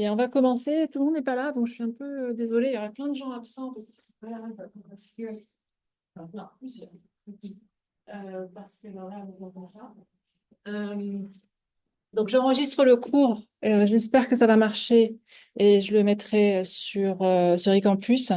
Et on va commencer. Tout le monde n'est pas là, donc je suis un peu désolée. Il y aura plein de gens absents parce que non, plusieurs. Parce que voilà, on entend pas. Euh, donc j'enregistre le cours. J'espère que ça va marcher et je le mettrai sur eCampus.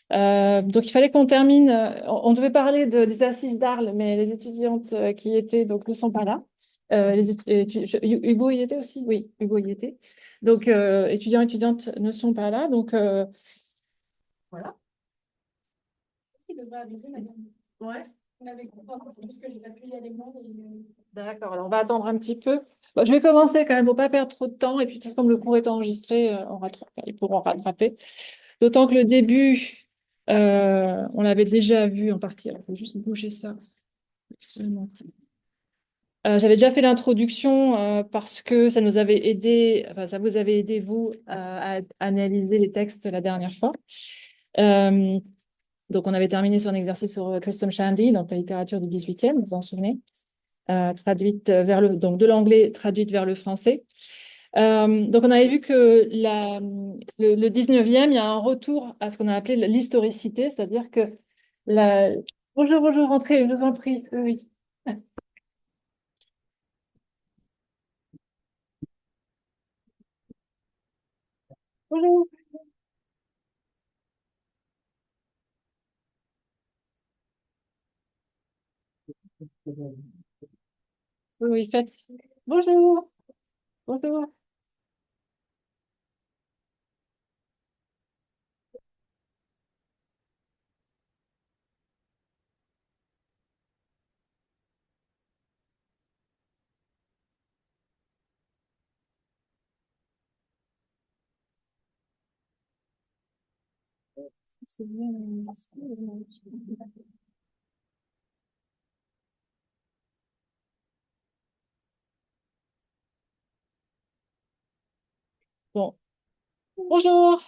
Donc il fallait qu'on termine. On devait parler des assises d'Arles, mais les étudiantes qui y étaient donc ne sont pas là. Hugo y était aussi? Oui, Hugo y était. Donc étudiants et étudiantes ne sont pas là. Donc voilà. Il devrait aviser, madame. Ouais. On avait compris, c'est juste que j'ai pas pu y aller moi. D'accord, alors on va attendre un petit peu. Bon, je vais commencer quand même pour pas perdre trop de temps. Et puis comme le cours est enregistré, ils pourront rattraper. D'autant que le début, on l'avait déjà vu en partie. Alors, je vais juste bouger ça. J'avais déjà fait l'introduction parce que ça nous avait aidé, enfin ça vous avait aidé vous à analyser les textes la dernière fois. Euh, donc on avait terminé sur un exercice sur Tristram Shandy, donc la littérature du 18e, vous vous en souvenez, traduite vers donc de l'anglais traduite vers le français. Donc on avait vu que le 19e, il y a un retour à ce qu'on a appelé l'historicité, c'est-à-dire que la... Bonjour, bonjour, entrez, je vous en prie. Oui, oui. Bonjour. Oui, oui, faites. Bonjour. Bonjour. C'est bien. Bon, bonjour.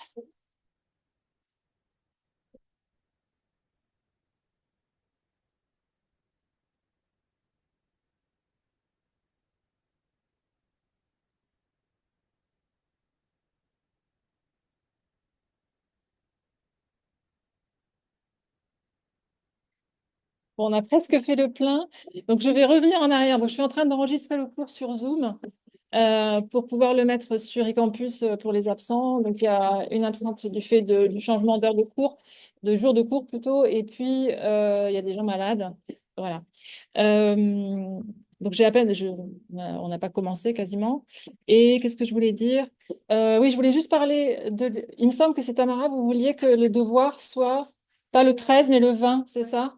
Bon, on a presque fait le plein. Donc, je vais revenir en arrière. Donc, je suis en train d'enregistrer le cours sur Zoom pour pouvoir le mettre sur eCampus pour les absents. Donc, il y a une absente du fait du changement d'heure de cours, de jour de cours plutôt. Et puis, il y a des gens malades. Voilà. Euh, donc, j'ai à peine, on n'a pas commencé quasiment. Et qu'est-ce que je voulais dire? Oui, je voulais juste parler de. Il me semble que c'est Tamara, vous vouliez que les devoirs soient pas le 13 mais le 20, c'est ça?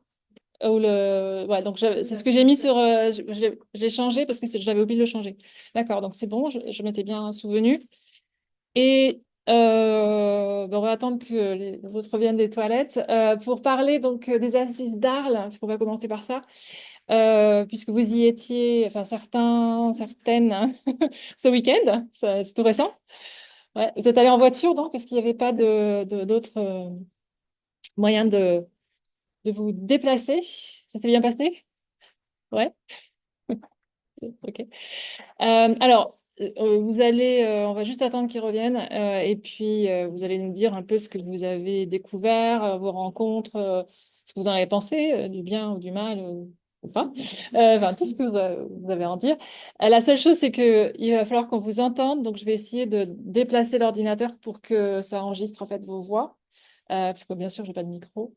Ouais, donc c'est ce que j'ai mis sur. Je l'ai changé parce que je l'avais oublié de le changer. D'accord, donc c'est bon, je m'étais bien souvenu. Et ben, on va attendre que les autres reviennent des toilettes pour parler donc des assises d'Arles, parce qu'on va commencer par ça, puisque vous y étiez, enfin certains, certaines, hein, ce week-end, c'est tout récent. Ouais. Vous êtes allé en voiture donc, parce qu'il n'y avait pas d'autres moyens de vous déplacer. Ça s'est bien passé? Ouais. Ok. Alors, vous allez, on va juste attendre qu'ils reviennent et puis vous allez nous dire un peu ce que vous avez découvert, vos rencontres, ce que vous en avez pensé, du bien ou du mal ou pas. Enfin, tout ce que vous avez à en dire. La seule chose, c'est que il va falloir qu'on vous entende, donc je vais essayer de déplacer l'ordinateur pour que ça enregistre en fait vos voix, parce que bien sûr, j'ai pas de micro.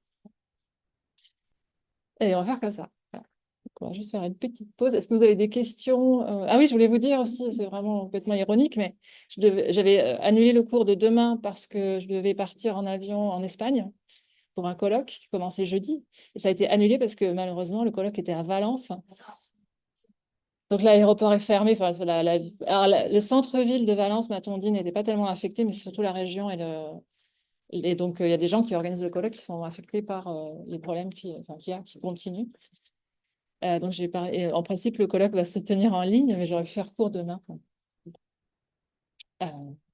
Et on va faire comme ça. Voilà. Donc, on va juste faire une petite pause. Est-ce que vous avez des questions? Ah oui, je voulais vous dire aussi, c'est vraiment complètement ironique, mais j'avais annulé le cours de demain parce que je devais partir en avion en Espagne pour un colloque qui commençait jeudi. Et ça a été annulé parce que malheureusement, le colloque était à Valence. Donc l'aéroport est fermé. Enfin, alors, le centre-ville de Valence, m'a-t-on dit, n'était pas tellement affecté, mais c'est surtout la région et donc, il y a des gens qui organisent le colloque qui sont affectés par les problèmes enfin, qui continuent. Donc, en principe, le colloque va se tenir en ligne, mais j'aurais pu faire court demain. Euh,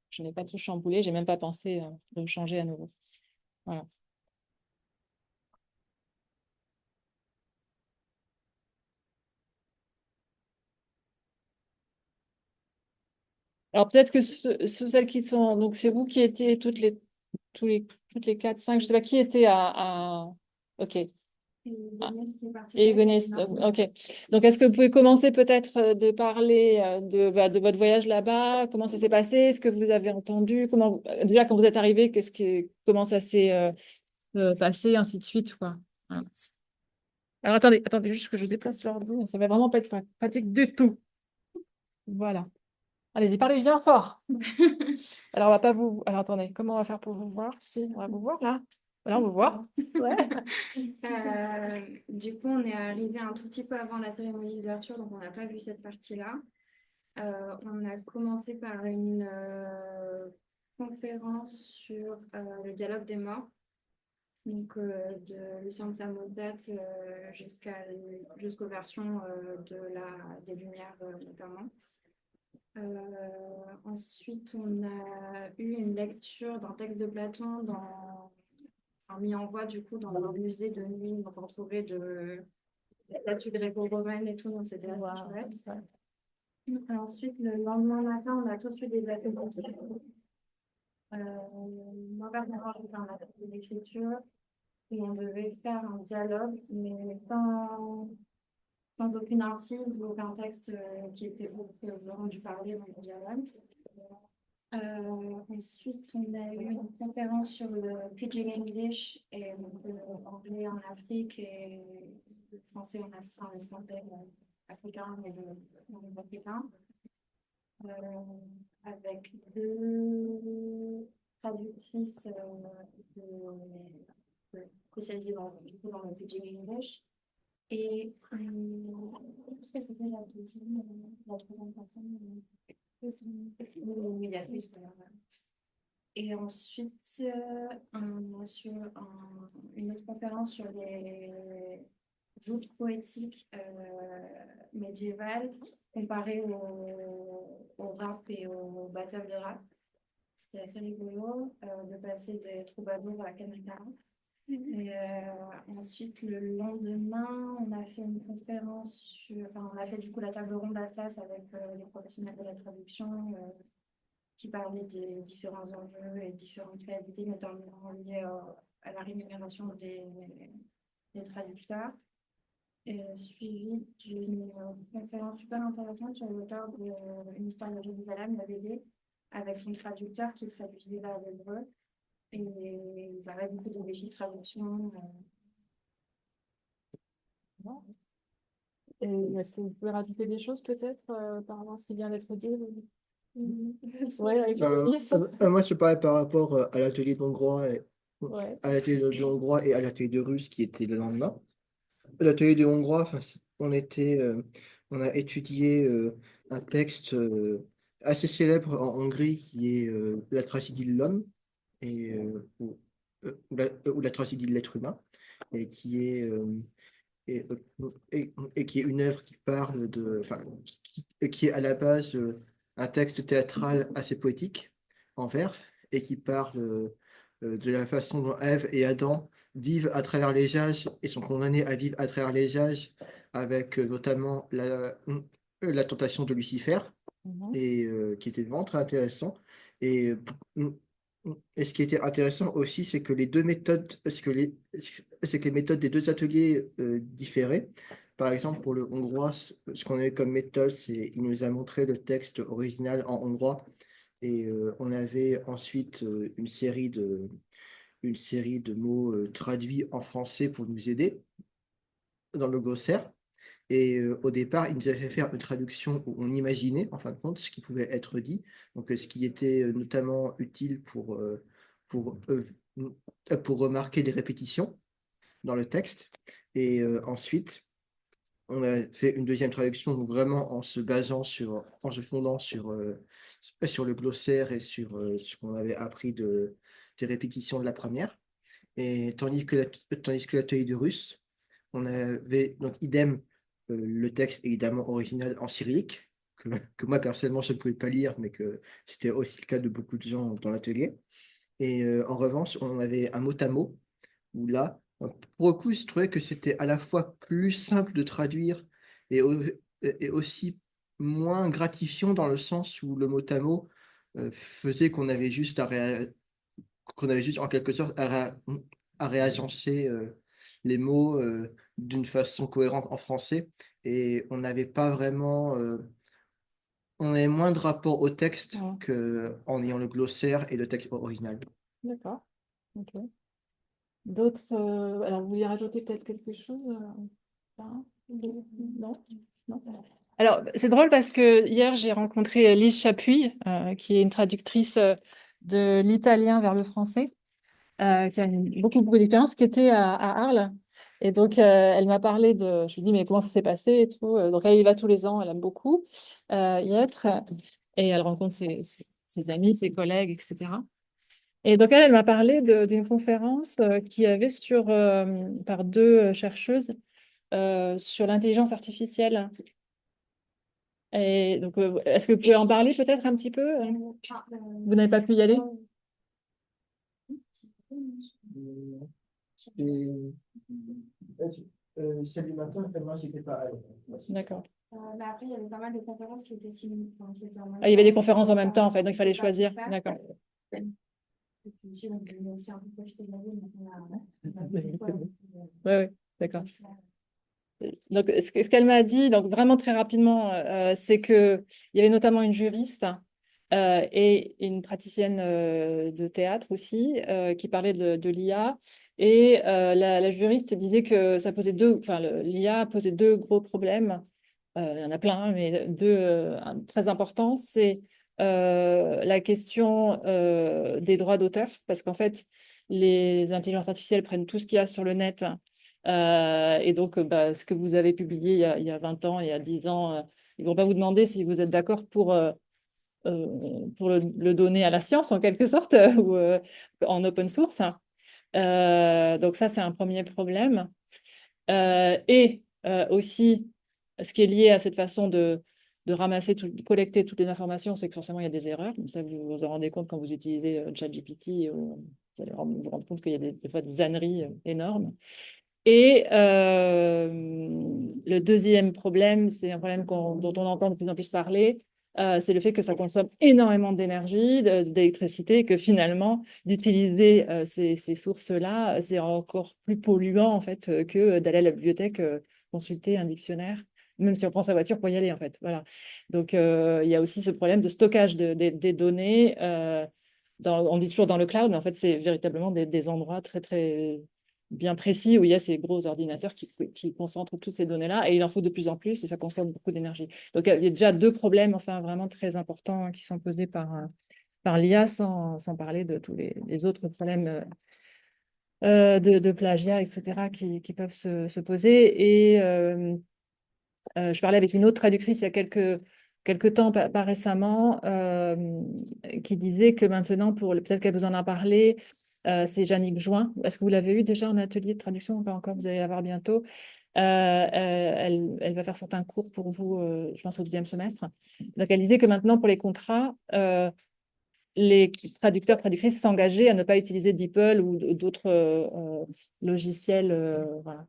je n'ai pas tout chamboulé, j'ai même pas pensé de le changer à nouveau. Voilà. Alors peut-être que sous celles qui sont, donc c'est vous qui étiez toutes les 4, 5, je sais pas qui était ok. Et Gonesse, ok. Donc est-ce que vous pouvez commencer peut-être de parler de votre voyage là-bas, comment ça s'est passé, est-ce que vous avez entendu, déjà quand vous êtes arrivé, comment ça s'est passé, ainsi de suite, quoi. Voilà. Alors attendez, juste que je déplace l'ordi, ça va vraiment pas être pratique du tout. Voilà. Allez-y, parlez bien fort. Alors, on va pas vous. Alors, attendez, comment on va faire pour vous voir? Si, on va vous voir là. Voilà, on vous voit. Ouais. Du coup, on est arrivé un tout petit peu avant la cérémonie d'ouverture, donc on n'a pas vu cette partie-là. On a commencé par une conférence sur le dialogue des morts, donc de Lucien de Samosat jusqu'aux versions des Lumières notamment. Ensuite, on a eu une lecture d'un texte de Platon mis en voie du coup dans un musée de nuit, donc entouré de statues gréco-romaines et tout, donc c'était assez chouette. Et ensuite, le lendemain matin, on a tous eu des ateliers. Moi, personnellement, j'ai fait un atelier d'écriture et on devait faire un dialogue, mais sans aucune incise ou aucun texte qui était vraiment dû parler dans le dialogue. Ensuite, on a eu une conférence sur le Pidgin English et donc l'anglais en Afrique et le français en Afrique, enfin, le français africain et le africain, avec deux traductrices spécialisées du coup, dans le Pidgin English. Et qu'est-ce que c'était la troisième personne? Oui, et ensuite, une autre conférence sur les joutes poétiques médiévales comparées au rap et au battle de rap. C'était assez rigolo de passer des troubadours à Kanakara. Et ensuite, le lendemain, on a fait une conférence on a fait du coup la table ronde d'Atlas avec les professionnels de la traduction qui parlait des différents enjeux et différentes réalités, notamment liées à la rémunération des traducteurs. Et suivi d'une conférence super intéressante sur l'auteur d'une histoire de Jérusalem, la BD, avec son traducteur qui traduisait vers l'hébreu. Et il y avait beaucoup de défis de traduction. Et est-ce que vous pouvez rajouter des choses peut-être par rapport à ce qui vient d'être dit? Ouais, avec moi, c'est pareil par rapport à l'atelier de hongrois ouais. à l'atelier de hongrois et à l'atelier de russe qui était le lendemain. L'atelier de hongrois, enfin, on a étudié un texte assez célèbre en Hongrie qui est la tragédie de l'homme ou la tragédie de l'être humain et qui est une œuvre qui parle qui est à la base un texte théâtral assez poétique en vers et qui parle de la façon dont Ève et Adam vivent à travers les âges et sont condamnés à vivre à travers les âges avec notamment la tentation de Lucifer Mhm. et qui était vraiment très intéressant. Et, euh, et ce qui était intéressant aussi, c'est que les deux méthodes, c'est que les méthodes des deux ateliers différaient. Par exemple, pour le hongrois, ce qu'on avait comme méthode, c'est il nous a montré le texte original en hongrois et on avait ensuite une série de mots traduits en français pour nous aider dans le glossaire. Et au départ, il nous avait fait faire une traduction où on imaginait, en fin de compte, ce qui pouvait être dit, donc ce qui était notamment utile pour, euh, pour remarquer des répétitions dans le texte. Et ensuite, on a fait une deuxième traduction, donc vraiment en se fondant sur le glossaire et sur ce qu'on avait appris des répétitions de la première. Et tandis que l'atelier de russe, on avait donc idem le texte évidemment original en cyrillique, que moi personnellement je ne pouvais pas lire, mais que c'était aussi le cas de beaucoup de gens dans l'atelier. Et en revanche, on avait un mot à mot, où là, pour le coup, je trouvais que c'était à la fois plus simple de traduire et, et aussi moins gratifiant dans le sens où le mot à mot faisait qu'on avait juste en quelque sorte à réagencer les mots d'une façon cohérente en français et on n'avait pas vraiment, on avait moins de rapport au texte Ouais. qu'en ayant le glossaire et le texte original. D'accord. Ok. D'autres. Alors, vous vouliez rajouter peut-être quelque chose là non? Non. Alors, c'est drôle parce que hier, j'ai rencontré Lise Chapuis, qui est une traductrice de l'italien vers le français, qui a beaucoup d'expérience, qui était à Arles. Et donc, elle m'a parlé de. Je lui ai dit, mais comment ça s'est passé et tout. Donc, elle y va tous les ans, elle aime beaucoup y être. Et elle rencontre ses amis, ses collègues, etc. Et donc, elle m'a parlé d'une conférence qu'il y avait par deux chercheuses sur l'intelligence artificielle. Et donc, est-ce que vous pouvez en parler peut-être un petit peu? Vous n'avez pas pu y aller? Et, Celle du matin, moi, j'étais pas allé. D'accord. Mais après, il y avait pas mal de conférences qui étaient simultanées, qui étaient en même Ah, il y avait des temps, conférences en même temps, en fait, donc il fallait faut pas tout choisir. faire. D'accord. Et puis aussi, on voulait aussi un peu profiter de la vie, donc on a des fois, Oui, d'accord. Donc, ce qu'elle m'a dit, donc vraiment très rapidement, c'est qu'il y avait notamment une juriste et une praticienne de théâtre aussi qui parlait de l'IA. Et la juriste disait que ça posait l'IA posait deux gros problèmes. Il y en a plein, hein, mais deux très importants. C'est la question des droits d'auteur, parce qu'en fait, les intelligences artificielles prennent tout ce qu'il y a sur le net. Et donc, ce que vous avez publié il y a 20 ans, il y a 10 ans, ils ne vont pas vous demander si vous êtes d'accord pour le donner à la science, en quelque sorte, ou en open source. Donc ça, c'est un premier problème. Et aussi, ce qui est lié à cette façon de ramasser, collecter toutes les informations, c'est que forcément, il y a des erreurs. Comme ça, vous vous en rendez compte quand vous utilisez ChatGPT. Vous allez vous rendre compte qu'il y a des fois des âneries énormes. Et le deuxième problème, c'est un problème dont on entend de plus en plus parler, c'est le fait que ça consomme énormément d'énergie, d'électricité, et que finalement, d'utiliser ces sources-là, c'est encore plus polluant en fait que d'aller à la bibliothèque consulter un dictionnaire, même si on prend sa voiture pour y aller en fait. Voilà. Donc il y a aussi ce problème de stockage des données. On dit toujours dans le cloud, mais en fait, c'est véritablement des endroits très, très bien précis où il y a ces gros ordinateurs qui concentrent toutes ces données-là et il en faut de plus en plus et ça consomme beaucoup d'énergie. Donc, il y a déjà deux problèmes enfin, vraiment très importants qui sont posés par l'IA sans parler de tous les autres problèmes de plagiat, etc., qui peuvent se poser. Et je parlais avec une autre traductrice il y a quelques temps, pas récemment, qui disait que maintenant, peut-être qu'elle vous en a parlé, c'est Jannick Join. Est-ce que vous l'avez eu déjà en atelier de traduction ou pas encore? Vous allez l'avoir bientôt. Elle va faire certains cours pour vous, je pense, au deuxième semestre. Donc, elle disait que maintenant, pour les contrats, les traducteurs, traductrices s'engageaient à ne pas utiliser DeepL ou d'autres logiciels. Voilà.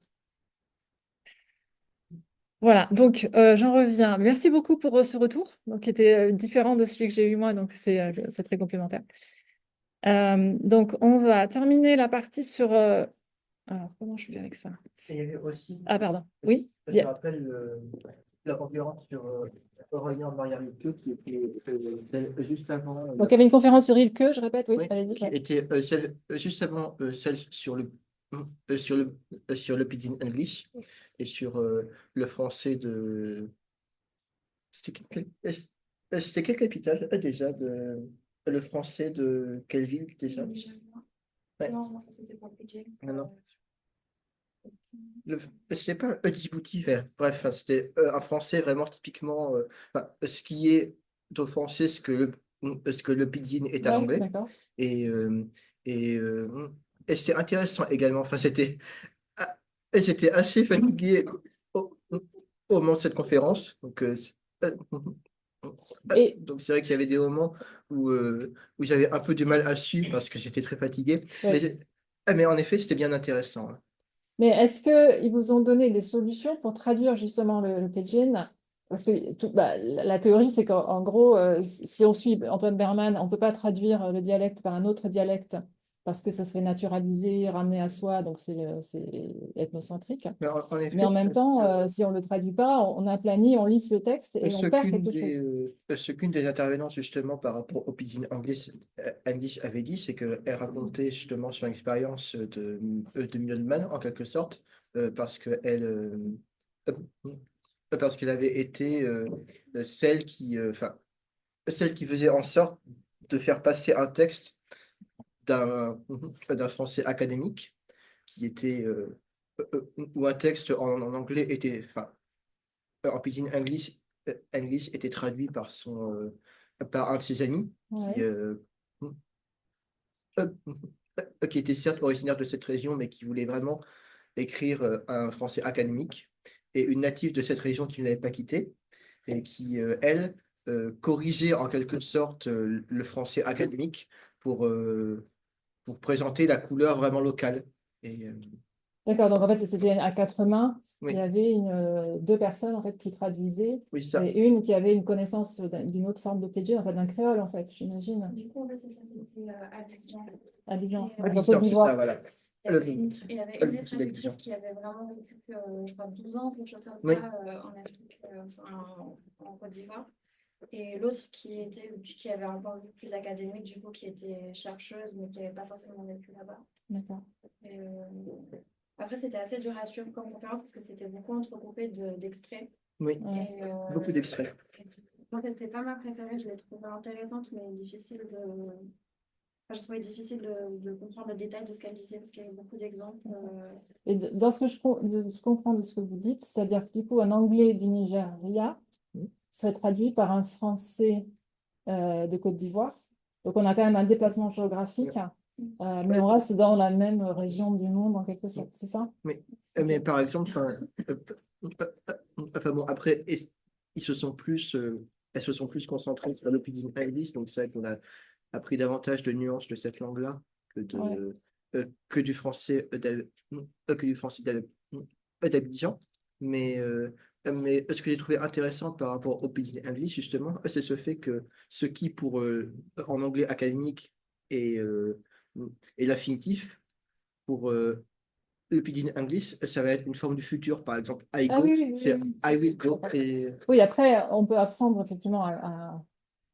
Voilà, donc j'en reviens. Merci beaucoup pour ce retour, donc, qui était différent de celui que j'ai eu moi, donc c'est très complémentaire. Donc, on va terminer la partie sur... alors, comment je fais avec ça? Et il y avait aussi, Ah, pardon. Oui. je me rappelle la conférence sur Aurélien Maria Rilke qui était celle juste avant. Donc, il y avait une conférence sur Rilke, je répète, oui, Oui, allez-y. qui était celle, juste avant celle sur le Pidgin English et sur le français de. C'était quelle capitale déjà le français de quelle ville déjà? Ouais. Non, ça c'était pas PJ. Non, non. C'était pas un Djibouti, bref, enfin, c'était un français vraiment typiquement enfin, ce qui est au français, ce que le pidgin est à Ouais, l'anglais. d'accord. Et, et c'était intéressant également. Enfin, et j'étais assez fatigué au, au moment de cette conférence. Euh, Et, donc c'est vrai qu'il y avait des moments où j'avais un peu du mal à suivre parce que j'étais très fatigué. ouais. Mais en effet, c'était bien intéressant. Mais est-ce qu'ils vous ont donné des solutions pour traduire justement le pidgin parce que la théorie, c'est qu'en gros, si on suit Antoine Berman, on ne peut pas traduire le dialecte par un autre dialecte parce que ça serait naturalisé, ramené à soi, donc c'est ethnocentrique. Mais en Mais en effet, même temps, si on ne le traduit pas, on aplanit, on lisse le texte et on perd ce quelque chose. ce qu'une des intervenantes justement par rapport au Pidgin English, English avait dit, c'est qu'elle racontait justement son expérience de middleman en quelque sorte, parce que parce qu'elle avait été celle enfin, celle qui faisait en sorte de faire passer un texte d'un français académique qui était où un texte en anglais était, enfin, en Pidgin English, English était traduit par un de ses amis Ouais. euh, qui était certes originaire de cette région, mais qui voulait vraiment écrire un français académique, et une native de cette région qui ne l'avait pas quitté, et qui, elle, corrigeait en quelque sorte le français académique pour, euh, pour présenter la couleur vraiment locale. Et, D'accord, donc en fait, c'était à quatre mains. Il y oui, avait deux personnes en fait qui traduisaient oui, ça. et une qui avait une connaissance d'une autre forme de pidgin, en fait, d'un créole, en fait, j'imagine. Du coup, en fait, c'est ça, c'était Abidjan. Abidjan, Et, ouais, Oui, en Côte c'est ça, d'Ivoire. voilà. il y avait une des traductrices qui avait vraiment vécu, je crois, 12 ans, quelque chose comme Oui, ça, en Afrique, enfin, en Côte d'Ivoire. Et l'autre qui avait un point de vue plus académique, du coup, qui était chercheuse, mais qui n'avait pas forcément vécu là-bas. D'accord. Et, après, c'était assez dur à suivre comme conférence parce que c'était beaucoup entrecoupé d'extraits. oui, Ouais. Et, beaucoup d'extraits. moi, c'était pas ma préférée, je l'ai trouvée intéressante, mais difficile de. Enfin, je trouvais difficile de comprendre le détail de ce qu'elle disait parce qu'il y avait beaucoup d'exemples. Et dans ce que je comprends de ce que vous dites, c'est-à-dire que du coup, un anglais du Nigeria serait traduit par un français de Côte d'Ivoire. Donc, on a quand même un déplacement géographique, mais on reste dans la même région du monde en quelque sorte, c'est ça? Mais Ok. par exemple, enfin bon, après, ils se sont plus, elles se sont plus concentrées sur le Pidgin English, donc c'est vrai qu'on a appris davantage de nuances de cette langue-là que Ouais. que du français d'Abidjan. Mais ce que j'ai trouvé intéressant par rapport au Pidgin English, justement, c'est ce fait que ce qui, en anglais académique, est, euh, est l'infinitif, pour le Pidgin English, ça va être une forme du futur. Par exemple, I Ah go, oui, oui, oui, c'est oui. I will go. D'accord. Et Oui, après, on peut apprendre effectivement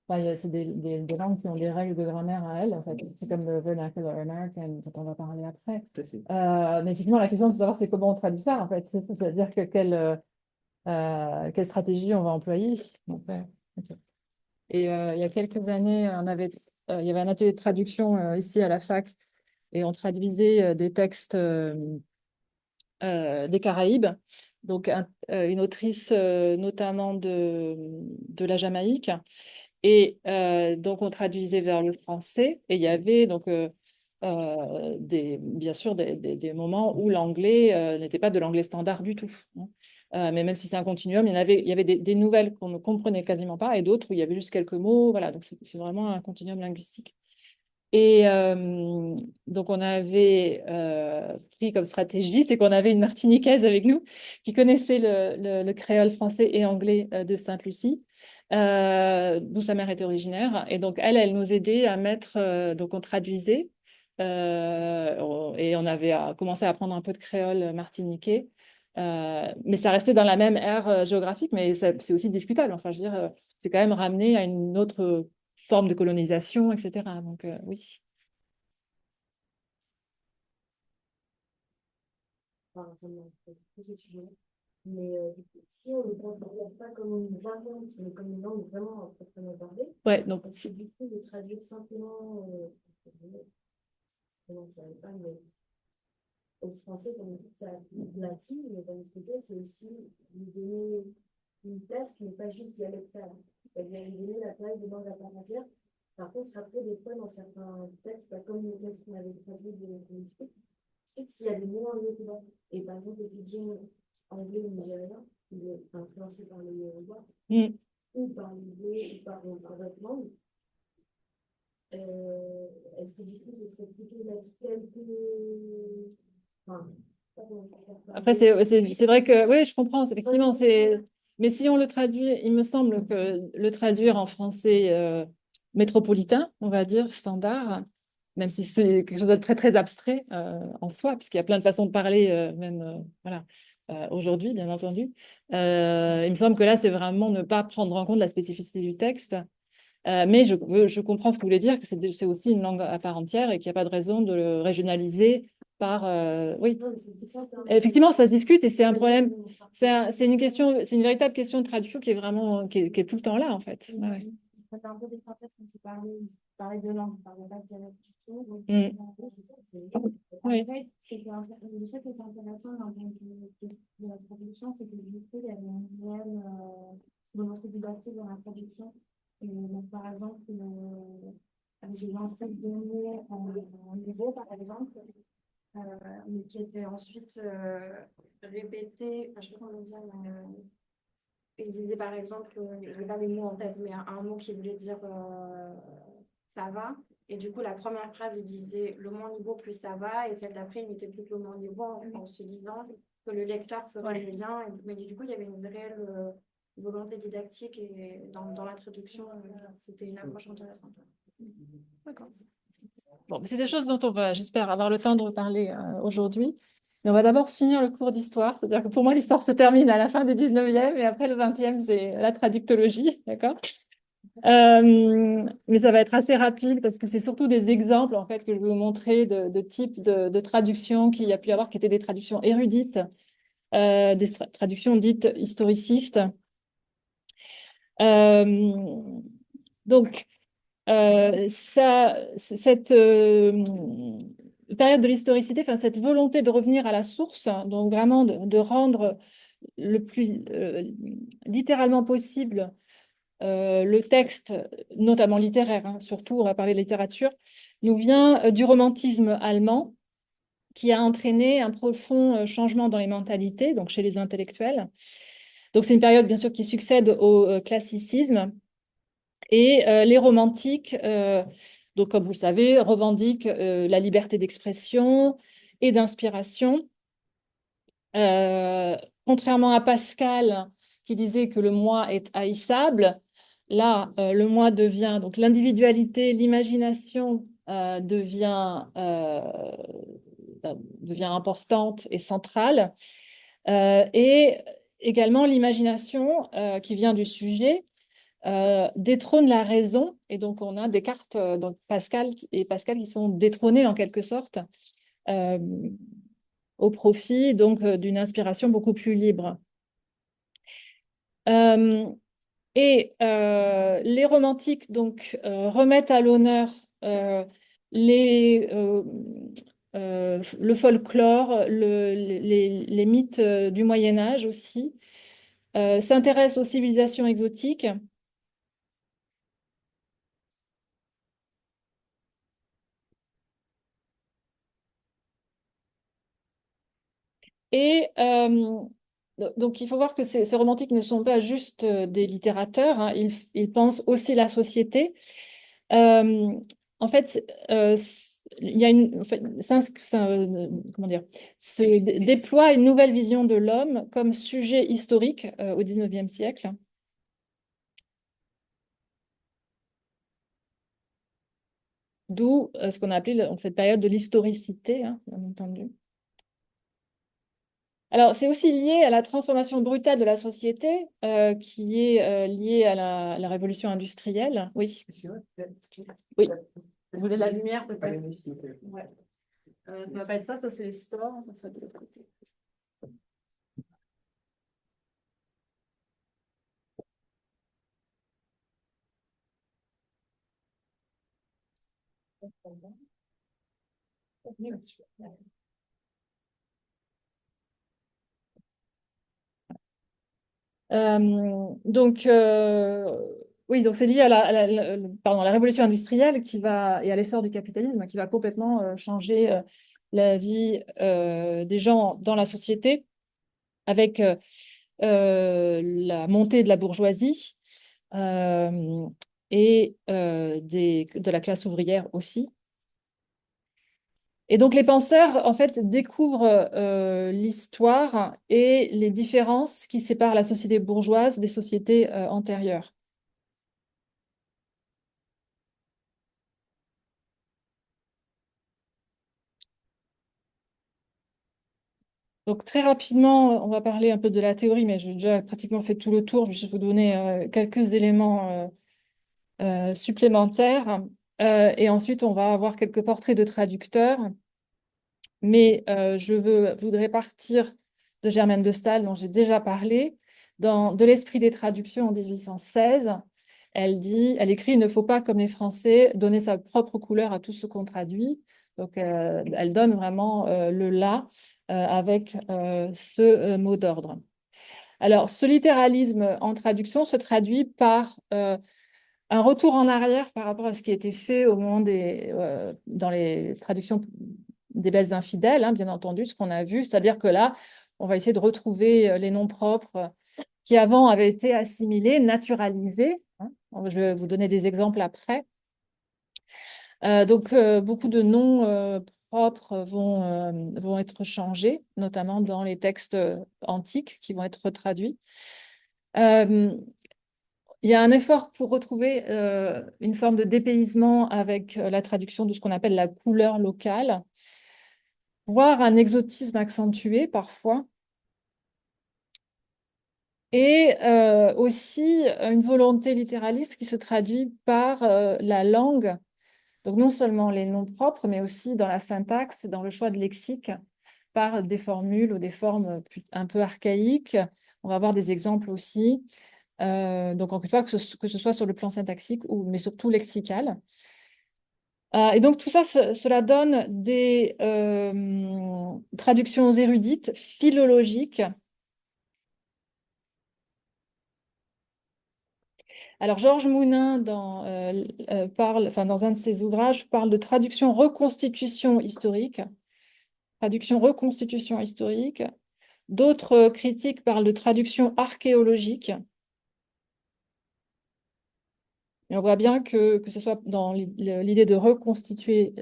enfin, c'est des langues qui ont des règles de grammaire à elles, en fait. C'est comme le vernacular American, dont on va parler après. tout à fait. Mais effectivement, la question, c'est de savoir c'est comment on traduit ça, en fait. C'est-à-dire que quelle stratégie on va employer. Donc, ouais, ok. Et il y a quelques années, il y avait un atelier de traduction ici à la fac et on traduisait des textes des Caraïbes. Donc, une autrice notamment de la Jamaïque. Et donc, on traduisait vers le français. Et il y avait donc, bien sûr des moments où l'anglais n'était pas de l'anglais standard du tout, hein. Mais même si c'est un continuum, il y avait des nouvelles qu'on ne comprenait quasiment pas et d'autres où il y avait juste quelques mots. Voilà, donc c'est vraiment un continuum linguistique. Et donc, on avait pris comme stratégie, c'est qu'on avait une Martiniquaise avec nous qui connaissait le créole français et anglais de Sainte-Lucie, d'où sa mère était originaire. Et donc, elle nous aidait à mettre, donc on traduisait, et on avait commencé à apprendre un peu de créole martiniquais. Mais ça restait dans la même aire géographique, mais c'est aussi discutable. Enfin, je veux dire, c'est quand même ramené à une autre forme de colonisation, etc. Donc, oui. Enfin, ça me pose plus de sujets. Mais si on ne le considère pas comme une variante, mais comme une langue vraiment proprement parlée, Ouais, donc, parce que du coup, de traduire simplement, comment ça va pas, mais au français, comme on dit, ça latine, mais d'un autre côté, c'est aussi lui donner une place qui n'est pas juste dialectale. C'est-à-dire lui donner la place de langue à part entière. Par contre, après, des fois, dans certains textes, bah, comme le texte qu'on avait traduit de linguistique, s'il y a des mots en Yoruba, et par exemple, le pidgin anglais ou nigérien, il est influencé par le Yoruba, mm. ou par l'idée, ou par d'autres langues, est-ce que du coup, ce serait plutôt mettre quelques. Enfin, pas comment faire ça. Après, c'est vrai que, oui, je comprends, effectivement, c'est Mais si on le traduit, il me semble que le traduire en français métropolitain, on va dire, standard, même si c'est quelque chose de très, très abstrait en soi, puisqu'il y a plein de façons de parler, même voilà, aujourd'hui, bien entendu. Il me semble que là, c'est vraiment ne pas prendre en compte la spécificité du texte. Mais je comprends ce que vous voulez dire, que c'est aussi une langue à part entière et qu'il n'y a pas de raison de le régionaliser par... oui, effectivement, ça se discute et c'est un problème. C'est une question, c'est une véritable question de traduction qui est vraiment, qui est tout le temps là, en fait. Ouais. C'était un peu des Français quand ils parlaient de langue, ils parlaient pas de dialecte du tout. Donc, Mm. c'est ça, c'est... Oui. Après, le truc qui était intéressant dans de la traduction, c'est que du coup, il y avait une réelle volonté didactique dans la traduction. Et donc, par exemple, avec des anciennes données en niveau, par exemple, mais qui étaient ensuite répétées, enfin, je sais pas comment dire, il disait par exemple, je n'ai pas les mots en tête, mais un mot qui voulait dire ça va. Et du coup, la première phrase, il disait le moins niveau plus ça va. Et celle d'après, il mettait plus le moins niveau en se disant que le lecteur ferait le lien. Mais du coup, il y avait une réelle volonté didactique et dans la traduction, c'était une approche intéressante. D'accord. Bon, c'est des choses dont on va, j'espère, avoir le temps de reparler aujourd'hui. Mais on va d'abord finir le cours d'histoire. C'est-à-dire que pour moi, l'histoire se termine à la fin du 19e et après le 20e, c'est la traductologie. D'accord? Mais ça va être assez rapide parce que c'est surtout des exemples en fait, que je vais vous montrer de types de traductions qu'il y a pu y avoir, qui étaient des traductions érudites, des traductions dites historicistes. Donc, cette période de l'historicité, enfin, cette volonté de revenir à la source, donc vraiment de rendre le plus littéralement possible le texte, notamment littéraire, hein, surtout on va parler de littérature, nous vient du romantisme allemand qui a entraîné un profond changement dans les mentalités, donc chez les intellectuels. Donc c'est une période bien sûr qui succède au classicisme. Et les romantiques, donc comme vous le savez, revendiquent la liberté d'expression et d'inspiration. Contrairement à Pascal, qui disait que le moi est haïssable, là, le moi devient, donc l'individualité, l'imagination devient importante et centrale. Et également l'imagination qui vient du sujet détrône la raison. Et donc, on a Descartes, donc Pascal et Pascal qui sont détrônés en quelque sorte euh, au profit donc d'une inspiration beaucoup plus libre. Les romantiques donc remettent à l'honneur le folklore, les mythes du Moyen Âge aussi, s'intéressent aux civilisations exotiques. Et donc, il faut voir que ces romantiques ne sont pas juste des littérateurs, hein, ils pensent aussi la société. En fait, il y a en fait, comment dire, se déploie une nouvelle vision de l'homme comme sujet historique au XIXe siècle. D'où ce qu'on a appelé cette période de l'historicité, hein, bien entendu. Alors, c'est aussi lié à la transformation brutale de la société qui est liée à la révolution industrielle. Oui. Oui. Vous voulez de la lumière peut-être? Ouais. Ça ne va pas être ça, ça c'est l'histoire, ça sera de l'autre côté. Donc, oui, donc c'est lié à la révolution industrielle et à l'essor du capitalisme qui va complètement changer la vie des gens dans la société avec la montée de la bourgeoisie et de la classe ouvrière aussi. Et donc, les penseurs, en fait, découvrent l'histoire et les différences qui séparent la société bourgeoise des sociétés antérieures. Donc, très rapidement, on va parler un peu de la théorie, mais j'ai déjà pratiquement fait tout le tour. Je vais vous donner quelques éléments supplémentaires. Et ensuite, on va avoir quelques portraits de traducteurs. Mais voudrais partir de Germaine de Staël, dont j'ai déjà parlé. Dans De l'esprit des traductions en 1816, elle écrit: « Il ne faut pas, comme les Français, donner sa propre couleur à tout ce qu'on traduit. » Donc, elle donne vraiment le là avec ce mot d'ordre. Alors, ce littéralisme en traduction se traduit par un retour en arrière par rapport à ce qui a été fait au moment dans les traductions des Belles infidèles, hein, bien entendu, ce qu'on a vu. C'est-à-dire que là, on va essayer de retrouver les noms propres qui avant avaient été assimilés, naturalisés, hein. Je vais vous donner des exemples après. Donc, beaucoup de noms propres vont être changés, notamment dans les textes antiques qui vont être traduits. Il y a un effort pour retrouver une forme de dépaysement avec la traduction de ce qu'on appelle la couleur locale, voire un exotisme accentué parfois. Et aussi une volonté littéraliste qui se traduit par la langue, donc non seulement les noms propres, mais aussi dans la syntaxe, dans le choix de lexique, par des formules ou des formes un peu archaïques. On va avoir des exemples aussi. Donc, encore une fois, que ce soit sur le plan syntaxique, mais surtout lexical. Et donc, tout ça, cela donne des traductions érudites, philologiques. Alors, Georges Mounin, dans un de ses ouvrages, parle de traduction-reconstitution historique. Traduction-reconstitution historique. D'autres critiques parlent de traduction archéologique. Et on voit bien que ce soit dans l'idée de reconstituer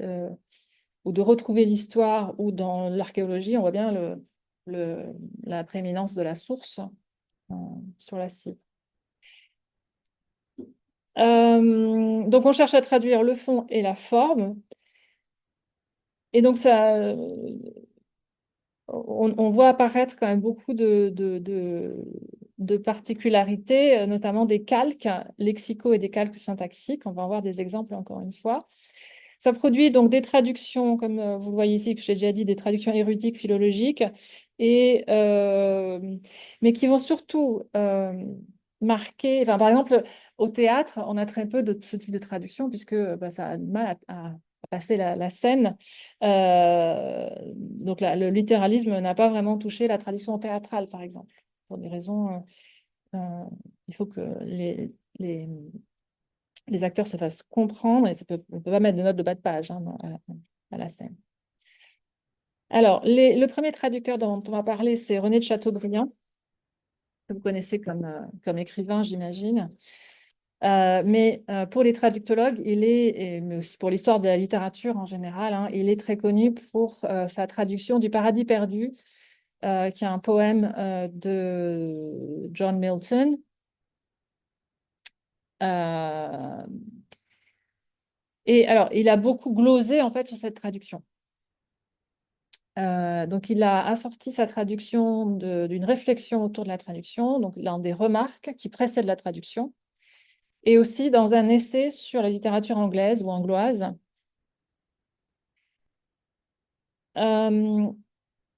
ou de retrouver l'histoire ou dans l'archéologie, on voit bien la prééminence de la source sur la cible. Donc, on cherche à traduire le fond et la forme. Et donc, on voit apparaître quand même beaucoup de particularités, notamment des calques lexicaux et des calques syntaxiques. On va en voir des exemples encore une fois. Ça produit donc des traductions, comme vous le voyez ici, que j'ai déjà dit, des traductions érudiques, philologiques, mais qui vont surtout marquer, par exemple, au théâtre, on a très peu de ce type de traduction, puisque ça a du mal à passer la scène. Donc, le littéralisme n'a pas vraiment touché la traduction théâtrale, par exemple, pour des raisons. Il faut que les acteurs se fassent comprendre, et on ne peut pas mettre de notes de bas de page hein, à la scène. Alors, le premier traducteur dont on va parler, c'est René de Chateaubriand, que vous connaissez comme écrivain, j'imagine. Mais pour les traductologues, mais aussi pour l'histoire de la littérature en général, hein, il est très connu pour sa traduction du Paradis perdu, qui est un poème de John Milton. Et alors, il a beaucoup glosé en fait sur cette traduction. Donc, il a assorti sa traduction d'une réflexion autour de la traduction, donc dans des remarques qui précèdent la traduction, et aussi dans un essai sur la littérature anglaise ou angloise.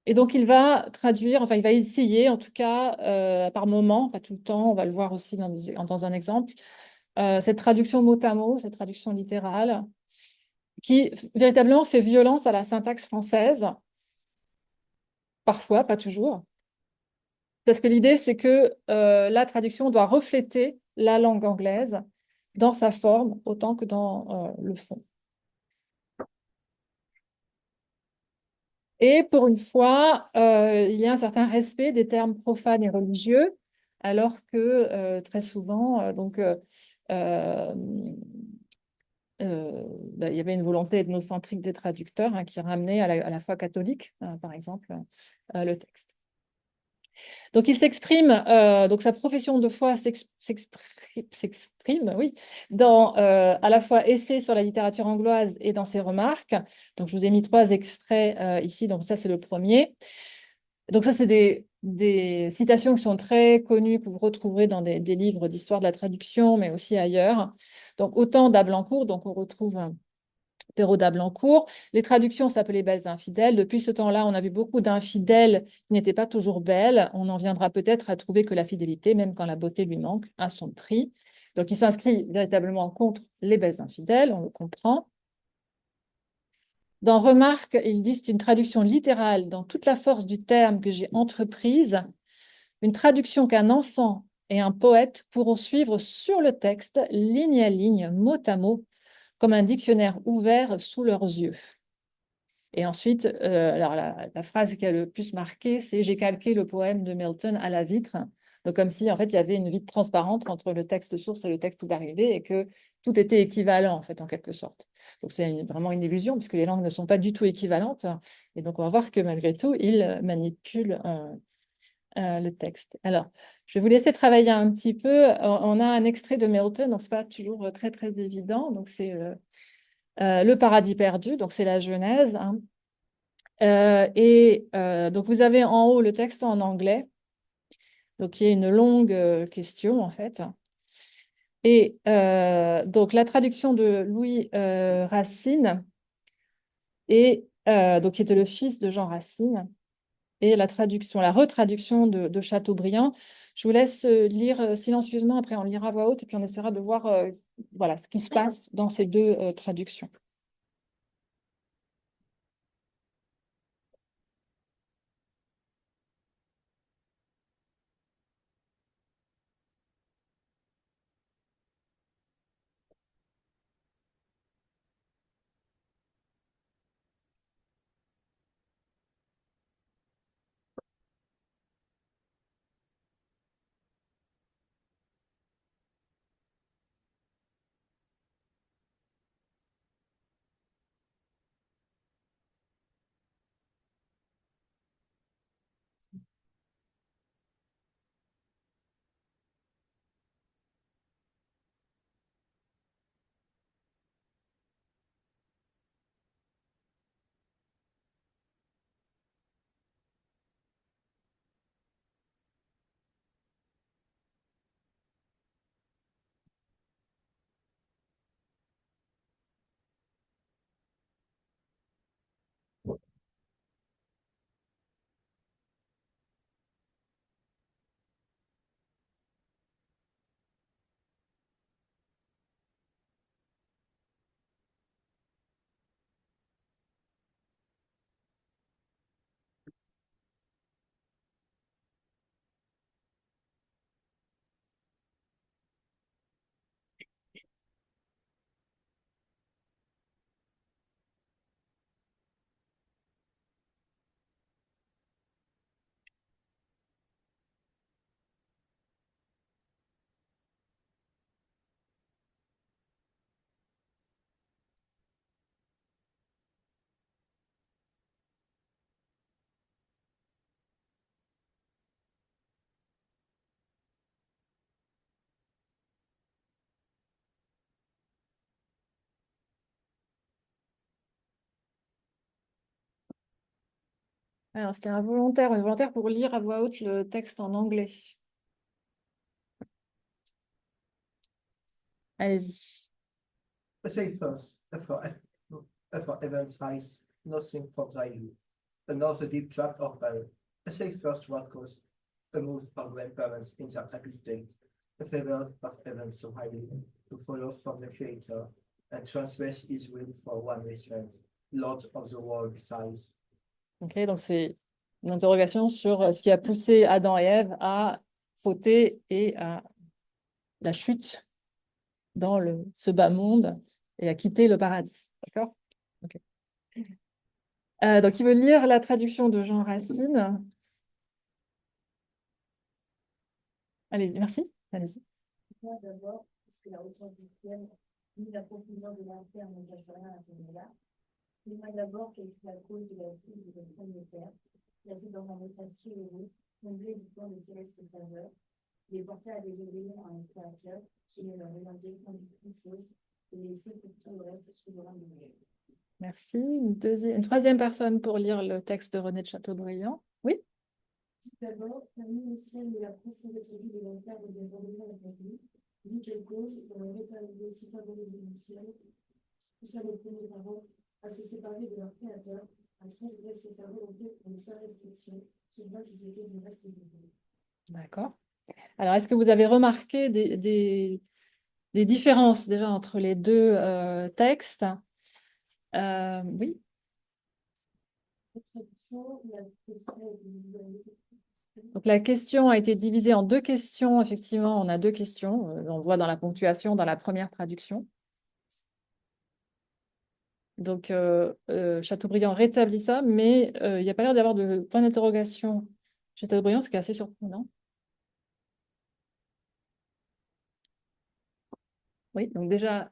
Et donc, il va traduire, enfin, il va essayer, en tout cas, par moment, pas tout le temps, on va le voir aussi dans un exemple, cette traduction mot à mot, cette traduction littérale, qui véritablement fait violence à la syntaxe française, parfois, pas toujours. Parce que l'idée, c'est que la traduction doit refléter la langue anglaise dans sa forme autant que dans le fond. Et pour une fois, il y a un certain respect des termes profanes et religieux, alors que très souvent, il y avait une volonté ethnocentrique des traducteurs qui ramenait à la foi catholique, par exemple, le texte. Donc, il s'exprime, donc sa profession de foi s'exprime, oui, dans à la fois essais sur la littérature angloise et dans ses remarques. Donc, je vous ai mis 3 extraits ici. Donc, ça, c'est le premier. Donc, ça, c'est des citations qui sont très connues, que vous retrouverez dans des livres d'histoire de la traduction, mais aussi ailleurs. Donc, autant d'Ablancourt, donc on retrouve Perrault d'Ablancourt. Les traductions s'appelaient Belles infidèles. Depuis ce temps-là, on a vu beaucoup d'infidèles qui n'étaient pas toujours belles. On en viendra peut-être à trouver que la fidélité, même quand la beauté lui manque, a son prix. Donc, il s'inscrit véritablement contre les belles infidèles, on le comprend. Dans Remarques, il dit c'est une traduction littérale dans toute la force du terme que j'ai entreprise, une traduction qu'un enfant et un poète pourront suivre sur le texte, ligne à ligne, mot à mot, comme un dictionnaire ouvert sous leurs yeux. Et ensuite, alors la phrase qui a le plus marqué, c'est « J'ai calqué le poème de Milton à la vitre ». Donc, comme si, en fait, il y avait une vitre transparente entre le texte source et le texte d'arrivée et que tout était équivalent, en fait, en quelque sorte. Donc, c'est vraiment une illusion puisque les langues ne sont pas du tout équivalentes. Et donc, on va voir que malgré tout, il manipule le texte. Alors, je vais vous laisser travailler un petit peu. On a un extrait de Milton, donc ce n'est pas toujours très, très évident. Donc, c'est Le paradis perdu, donc c'est la Genèse. Donc, vous avez en haut le texte en anglais, donc il y a une longue question en fait. Et donc, la traduction de Louis Racine, donc, qui était le fils de Jean Racine, et la retraduction de Chateaubriand. Je vous laisse lire silencieusement, après on lira à voix haute et puis on essaiera de voir voilà, ce qui se passe dans ces 2 traductions. Alors, c'était une volontaire pour lire à voix haute le texte en anglais. Allez-y. Say first, for Evans eyes, nothing from thy youth, another deep tract of barren. Say first what caused a most of grandparents in that happy state, a favored of Evans so highly, to follow from the Creator, and transgress his will for one restraint, Lord of the world besides. Ok, donc c'est une interrogation sur ce qui a poussé Adam et Ève à fauter et à la chute dans ce bas monde et à quitter le paradis. D'accord? Ok. Donc, il veut lire la traduction de Jean Racine. Allez-y, merci. Allez-y. Moi, d'abord, parce que la hauteur du thème, ni la profondeur de l'enfer ne cache rien à ce niveau-là. Dis-moi d'abord quelle fut la cause de la crise de la première terre, placée dans un état si heureux, comblé du plan de céleste faveur, il est porté à désobéir à un créateur qui ne leur demandait qu'une chose, et laisser pour tout le reste souverain de Dieu. Merci. Une troisième personne pour lire le texte de René de Chateaubriand. Oui. D'abord, parmi les ciels de la profonde étendue de l'enfer de dévoilement accompli, dit quelle cause, pour leur éternité si favorisée du ciel, poussa les premiers parents à se séparer de leur créateur, à transgresser sa volonté pour une seule restriction, souvent qu'ils étaient du reste du monde. D'accord. Alors, est-ce que vous avez remarqué des différences déjà entre les deux textes? Oui. Donc, la question a été divisée en deux questions. Effectivement, on a deux questions. On voit dans la ponctuation, dans la première traduction. Donc, Chateaubriand rétablit ça, mais il n'y a pas l'air d'avoir de point d'interrogation chez Chateaubriand, ce qui est assez surprenant. Oui, donc déjà,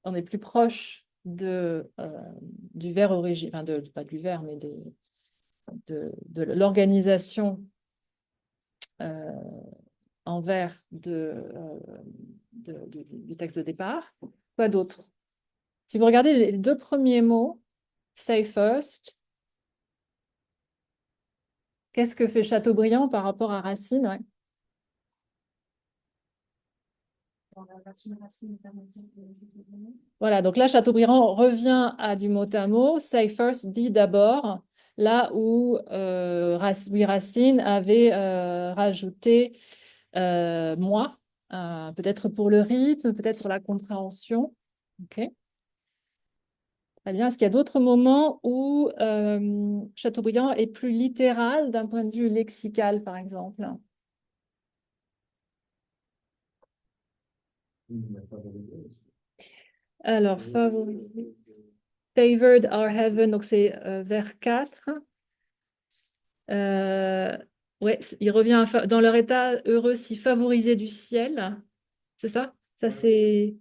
on est plus proche du vers original, enfin pas du vers, mais de l'organisation en vers du texte de départ. Quoi d'autre? Si vous regardez les deux premiers mots, say first, qu'est-ce que fait Chateaubriand par rapport à Racine? Ouais. Voilà, donc là, Chateaubriand revient à du mot à mot. Say first, dit d'abord, là où Louis Racine avait rajouté moi, peut-être pour le rythme, peut-être pour la compréhension. Ok. Très bien. Est-ce qu'il y a d'autres moments où Chateaubriand est plus littéral d'un point de vue lexical, par exemple? Alors, favoriser. Favored our heaven, donc c'est vers 4. Ouais, il revient dans leur état heureux si favorisé du ciel. C'est ça? Ça, c'est.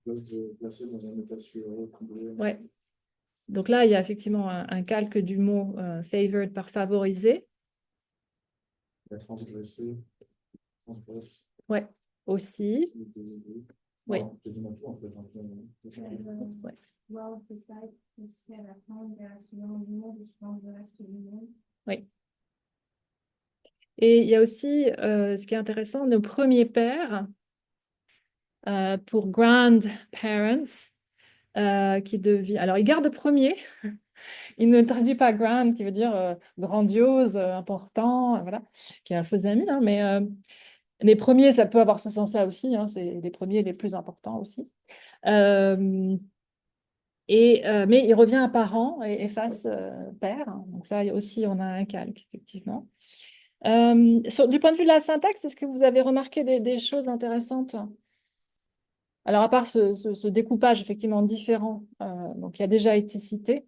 Placé dans un état si heureux, comblé. Ouais. Donc là, il y a effectivement un calque du mot favored par favorisé. Il a transgressé. Transgresse. Ouais, aussi. Oui. Non, quasiment tout en fait. Ouais. Oui. Et il y a aussi, ce qui est intéressant, nos premiers pères, pour grandparents, qui devient... Alors, il garde premier, il ne traduit pas grand, qui veut dire grandiose, important, voilà, qui est un faux ami, hein, mais les premiers, ça peut avoir ce sens-là aussi, hein, c'est les premiers les plus importants aussi. Mais il revient à parent et efface père, hein, donc ça aussi, on a un calque, effectivement. Du point de vue de la syntaxe, est-ce que vous avez remarqué des choses intéressantes? Alors, à part ce découpage effectivement différent, donc, qui a déjà été cité,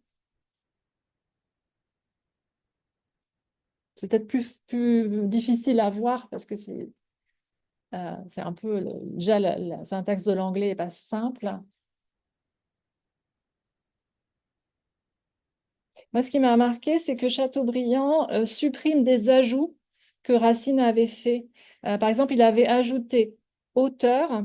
c'est peut-être plus difficile à voir parce que c'est un peu, déjà la syntaxe de l'anglais n'est pas simple. Moi, ce qui m'a marqué, c'est que Chateaubriand supprime des ajouts que Racine avait fait. Par exemple, il avait ajouté auteur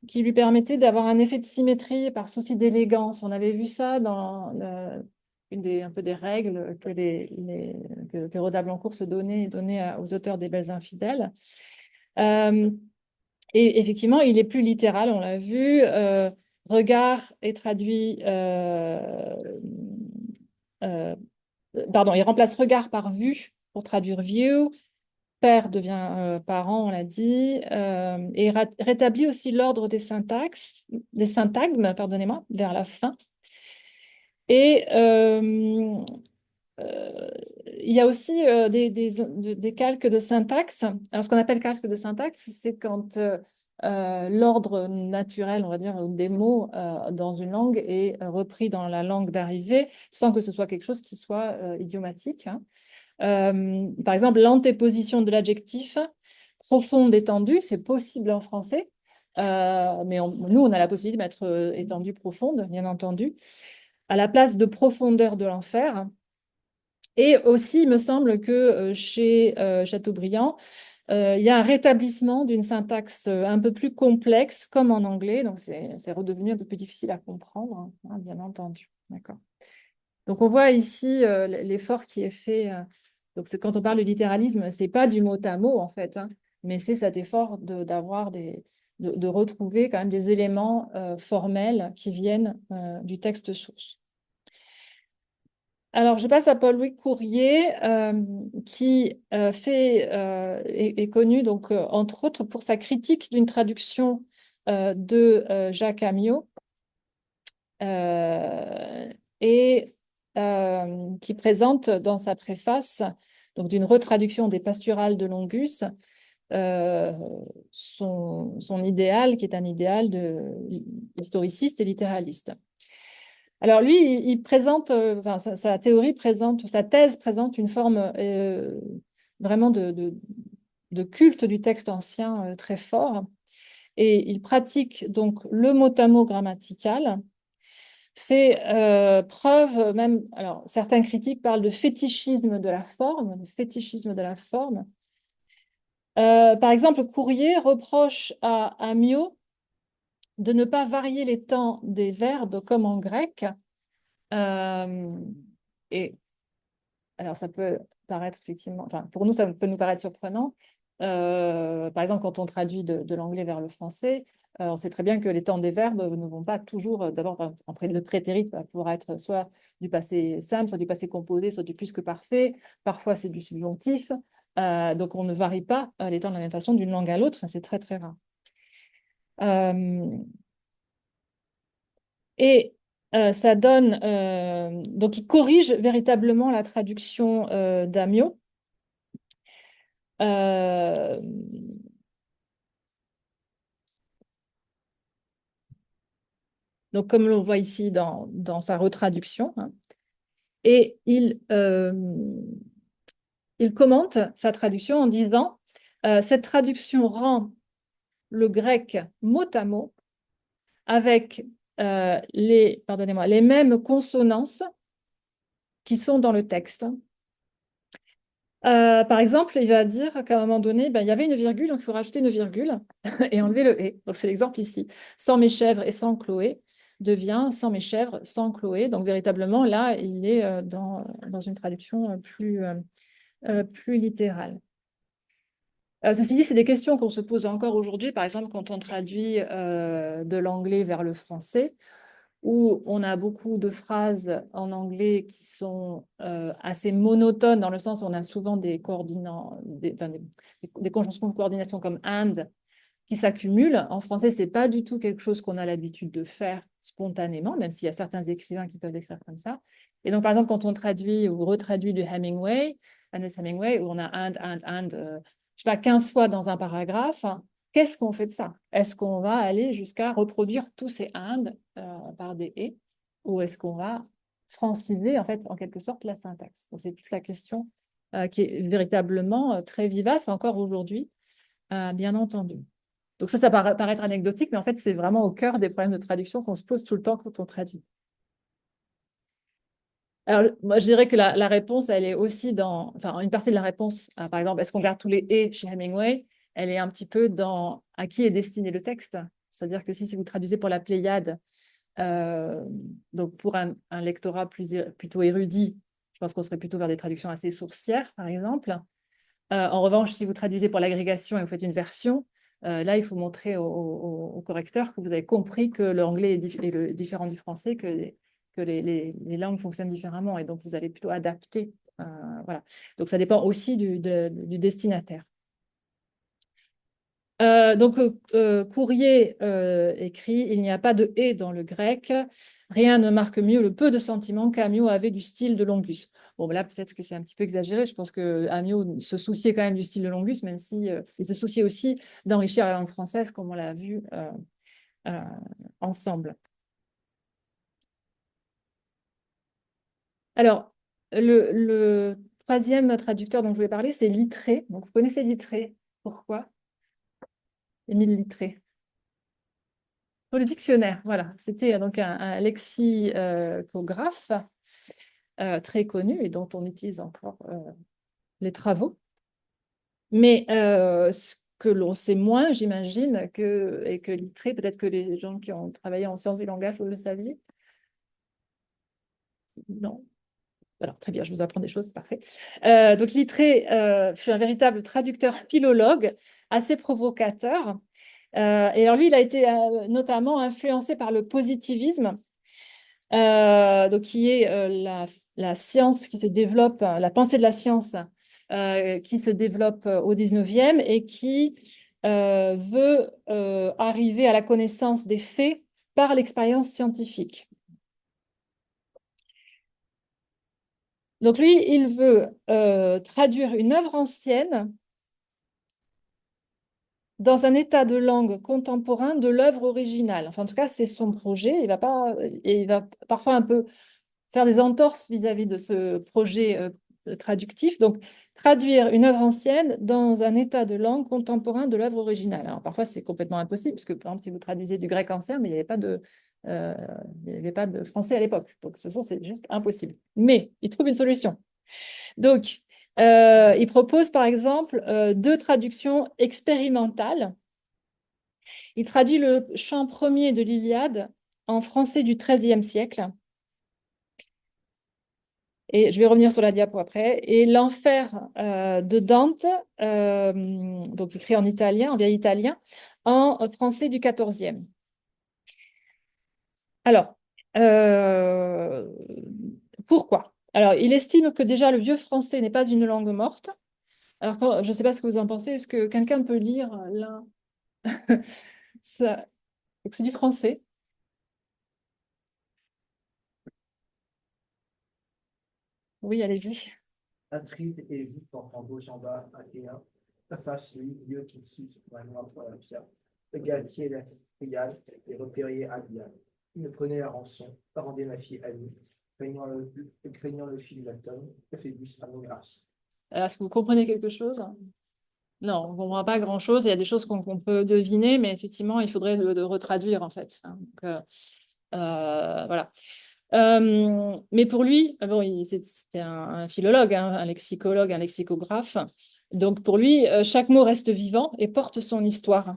qui lui permettait d'avoir un effet de symétrie par souci d'élégance. On avait vu ça dans un peu des règles que Rodin Blancourt se donnait aux auteurs des Belles Infidèles. Et effectivement, il est plus littéral, on l'a vu. Regard est traduit... pardon, il remplace regard par vue pour traduire view. Père devient parent, on l'a dit, et rétablit aussi l'ordre des syntagmes, pardonnez-moi, vers la fin. Et il y a aussi des calques de syntaxe. Alors, ce qu'on appelle calque de syntaxe, c'est quand l'ordre naturel, on va dire, des mots dans une langue est repris dans la langue d'arrivée, sans que ce soit quelque chose qui soit idiomatique, hein. Par exemple, l'antéposition de l'adjectif profonde, étendue, c'est possible en français, mais nous, on a la possibilité de mettre étendue, profonde, bien entendu, à la place de profondeur de l'enfer. Et aussi, il me semble que chez Chateaubriand, il y a un rétablissement d'une syntaxe un peu plus complexe, comme en anglais, donc c'est redevenu un peu plus difficile à comprendre, hein, bien entendu. D'accord. Donc, on voit ici l'effort qui est fait. Donc, quand on parle de littéralisme, ce n'est pas du mot à mot, en fait, hein, mais c'est cet effort de retrouver quand même des éléments formels qui viennent du texte source. Alors, je passe à Paul-Louis Courier, qui est connu, donc, entre autres, pour sa critique d'une traduction de Jacques Amyot, et qui présente dans sa préface, donc d'une retraduction des pastorales de Longus, son idéal, qui est un idéal historiciste et littéraliste. Alors lui, il présente, enfin, sa théorie présente, sa thèse présente une forme vraiment de culte du texte ancien très fort, et il pratique donc le mot à mot grammatical, fait preuve même, alors certains critiques parlent de fétichisme de la forme, par exemple, Courier reproche à Amyot de ne pas varier les temps des verbes comme en grec. Et alors, ça peut paraître effectivement, enfin, pour nous, ça peut nous paraître surprenant. Par exemple, quand on traduit de l'anglais vers le français, on sait très bien que les temps des verbes ne vont pas toujours. D'abord, après, le prétérit va pouvoir être soit du passé simple, soit du passé composé, soit du plus que parfait. Parfois, c'est du subjonctif. Donc, on ne varie pas les temps de la même façon d'une langue à l'autre. Enfin, c'est très, très rare. Et ça donne. Donc, il corrige véritablement la traduction d'Amyot. Donc, comme on le voit ici dans sa retraduction, hein. Et il commente sa traduction en disant cette traduction rend le grec mot à mot avec les mêmes consonances qui sont dans le texte. Par exemple, il va dire qu'à un moment donné, il y avait une virgule, donc il faut rajouter une virgule et enlever le « et ». Donc, c'est l'exemple ici. Sans mes chèvres et sans Chloé devient sans mes chèvres, sans Chloé. Donc, véritablement, là, il est dans une traduction plus littérale. Ceci dit, c'est des questions qu'on se pose encore aujourd'hui, par exemple, quand on traduit de l'anglais vers le français, où on a beaucoup de phrases en anglais qui sont assez monotones, dans le sens où on a souvent des coordinants, des conjonctions de coordination comme and qui s'accumulent. En français, ce n'est pas du tout quelque chose qu'on a l'habitude de faire spontanément, même s'il y a certains écrivains qui peuvent écrire comme ça. Et donc, par exemple, quand on traduit ou retraduit du Hemingway, Ernest Hemingway, où on a and, je ne sais pas, 15 fois dans un paragraphe, qu'est-ce qu'on fait de ça? Est-ce qu'on va aller jusqu'à reproduire tous ces and par des et, ou est-ce qu'on va franciser, en fait, en quelque sorte, la syntaxe? Donc, c'est toute la question qui est véritablement très vivace encore aujourd'hui, bien entendu. Donc ça paraître anecdotique, mais en fait, c'est vraiment au cœur des problèmes de traduction qu'on se pose tout le temps quand on traduit. Alors, moi, je dirais que la réponse, elle est aussi dans... Enfin, une partie de la réponse, par exemple, est-ce qu'on garde tous les « et » chez Hemingway? Elle est un petit peu dans à qui est destiné le texte. C'est-à-dire que si vous traduisez pour la Pléiade, donc pour un lectorat plutôt érudit, je pense qu'on serait plutôt vers des traductions assez sourcières, par exemple. En revanche, si vous traduisez pour l'agrégation et vous faites une version, là, il faut montrer au correcteur que vous avez compris que l'anglais est différent du français, que les langues fonctionnent différemment, et donc vous allez plutôt adapter. Voilà. Donc, ça dépend aussi du destinataire. Donc, Courier écrit « Il n'y a pas de « et » dans le grec. Rien ne marque mieux le peu de sentiments qu'Amyot avait du style de Longus. » Bon, là, peut-être que c'est un petit peu exagéré. Je pense que Amyot se souciait quand même du style de Longus, même si il se souciait aussi d'enrichir la langue française, comme on l'a vu ensemble. Alors, le troisième traducteur dont je voulais parler, c'est Littré. Donc, vous connaissez Littré. Pourquoi? Émile Littré. Pour le dictionnaire, voilà. C'était donc un lexicographe très connu et dont on utilise encore les travaux. Mais ce que l'on sait moins, j'imagine, et que Littré, peut-être que les gens qui ont travaillé en sciences du langage, vous le saviez. Non. Alors, très bien, je vous apprends des choses, c'est parfait. Donc, Littré fut un véritable traducteur philologue, assez provocateur. Et alors, lui, il a été notamment influencé par le positivisme, donc qui est la science qui se développe, la pensée de la science qui se développe au 19e et qui veut arriver à la connaissance des faits par l'expérience scientifique. Donc lui, il veut traduire une œuvre ancienne dans un état de langue contemporain de l'œuvre originale. Enfin, en tout cas, c'est son projet. Il va parfois un peu faire des entorses vis-à-vis de ce projet traductif. Donc, traduire une œuvre ancienne dans un état de langue contemporain de l'œuvre originale. Alors, parfois, c'est complètement impossible, parce que, par exemple, si vous traduisez du grec ancien, mais il n'y avait pas de français à l'époque. Donc, c'est juste impossible. Mais il trouve une solution. Donc, il propose, par exemple, 2 traductions expérimentales. Il traduit le chant premier de l'Iliade en français du XIIIe siècle. Et je vais revenir sur la diapo après. Et l'Enfer de Dante, donc écrit en italien, en vieil italien, en français du XIVe. Alors, pourquoi? Alors, il estime que déjà le vieux français n'est pas une langue morte. Alors, je ne sais pas ce que vous en pensez. Est-ce que quelqu'un peut lire là? Ça... C'est du français. Oui, allez-y. Atride et vite en gauche en bas, Athéen, face lui, Dieu qui suit vraiment pour la pierre. Galtier la Triade et repérier à Diane. Il me prenait la rançon, rendez ma fille à lui, craignant le fil d'Atom, Ephébus à mon grâce. Est-ce que vous comprenez quelque chose? Non, on ne comprend pas grand-chose. Il y a des choses qu'on peut deviner, mais effectivement, il faudrait le retraduire, en fait. Donc, voilà. Mais pour lui, bon, c'était un philologue, hein, un lexicologue, un lexicographe. Donc, pour lui, chaque mot reste vivant et porte son histoire.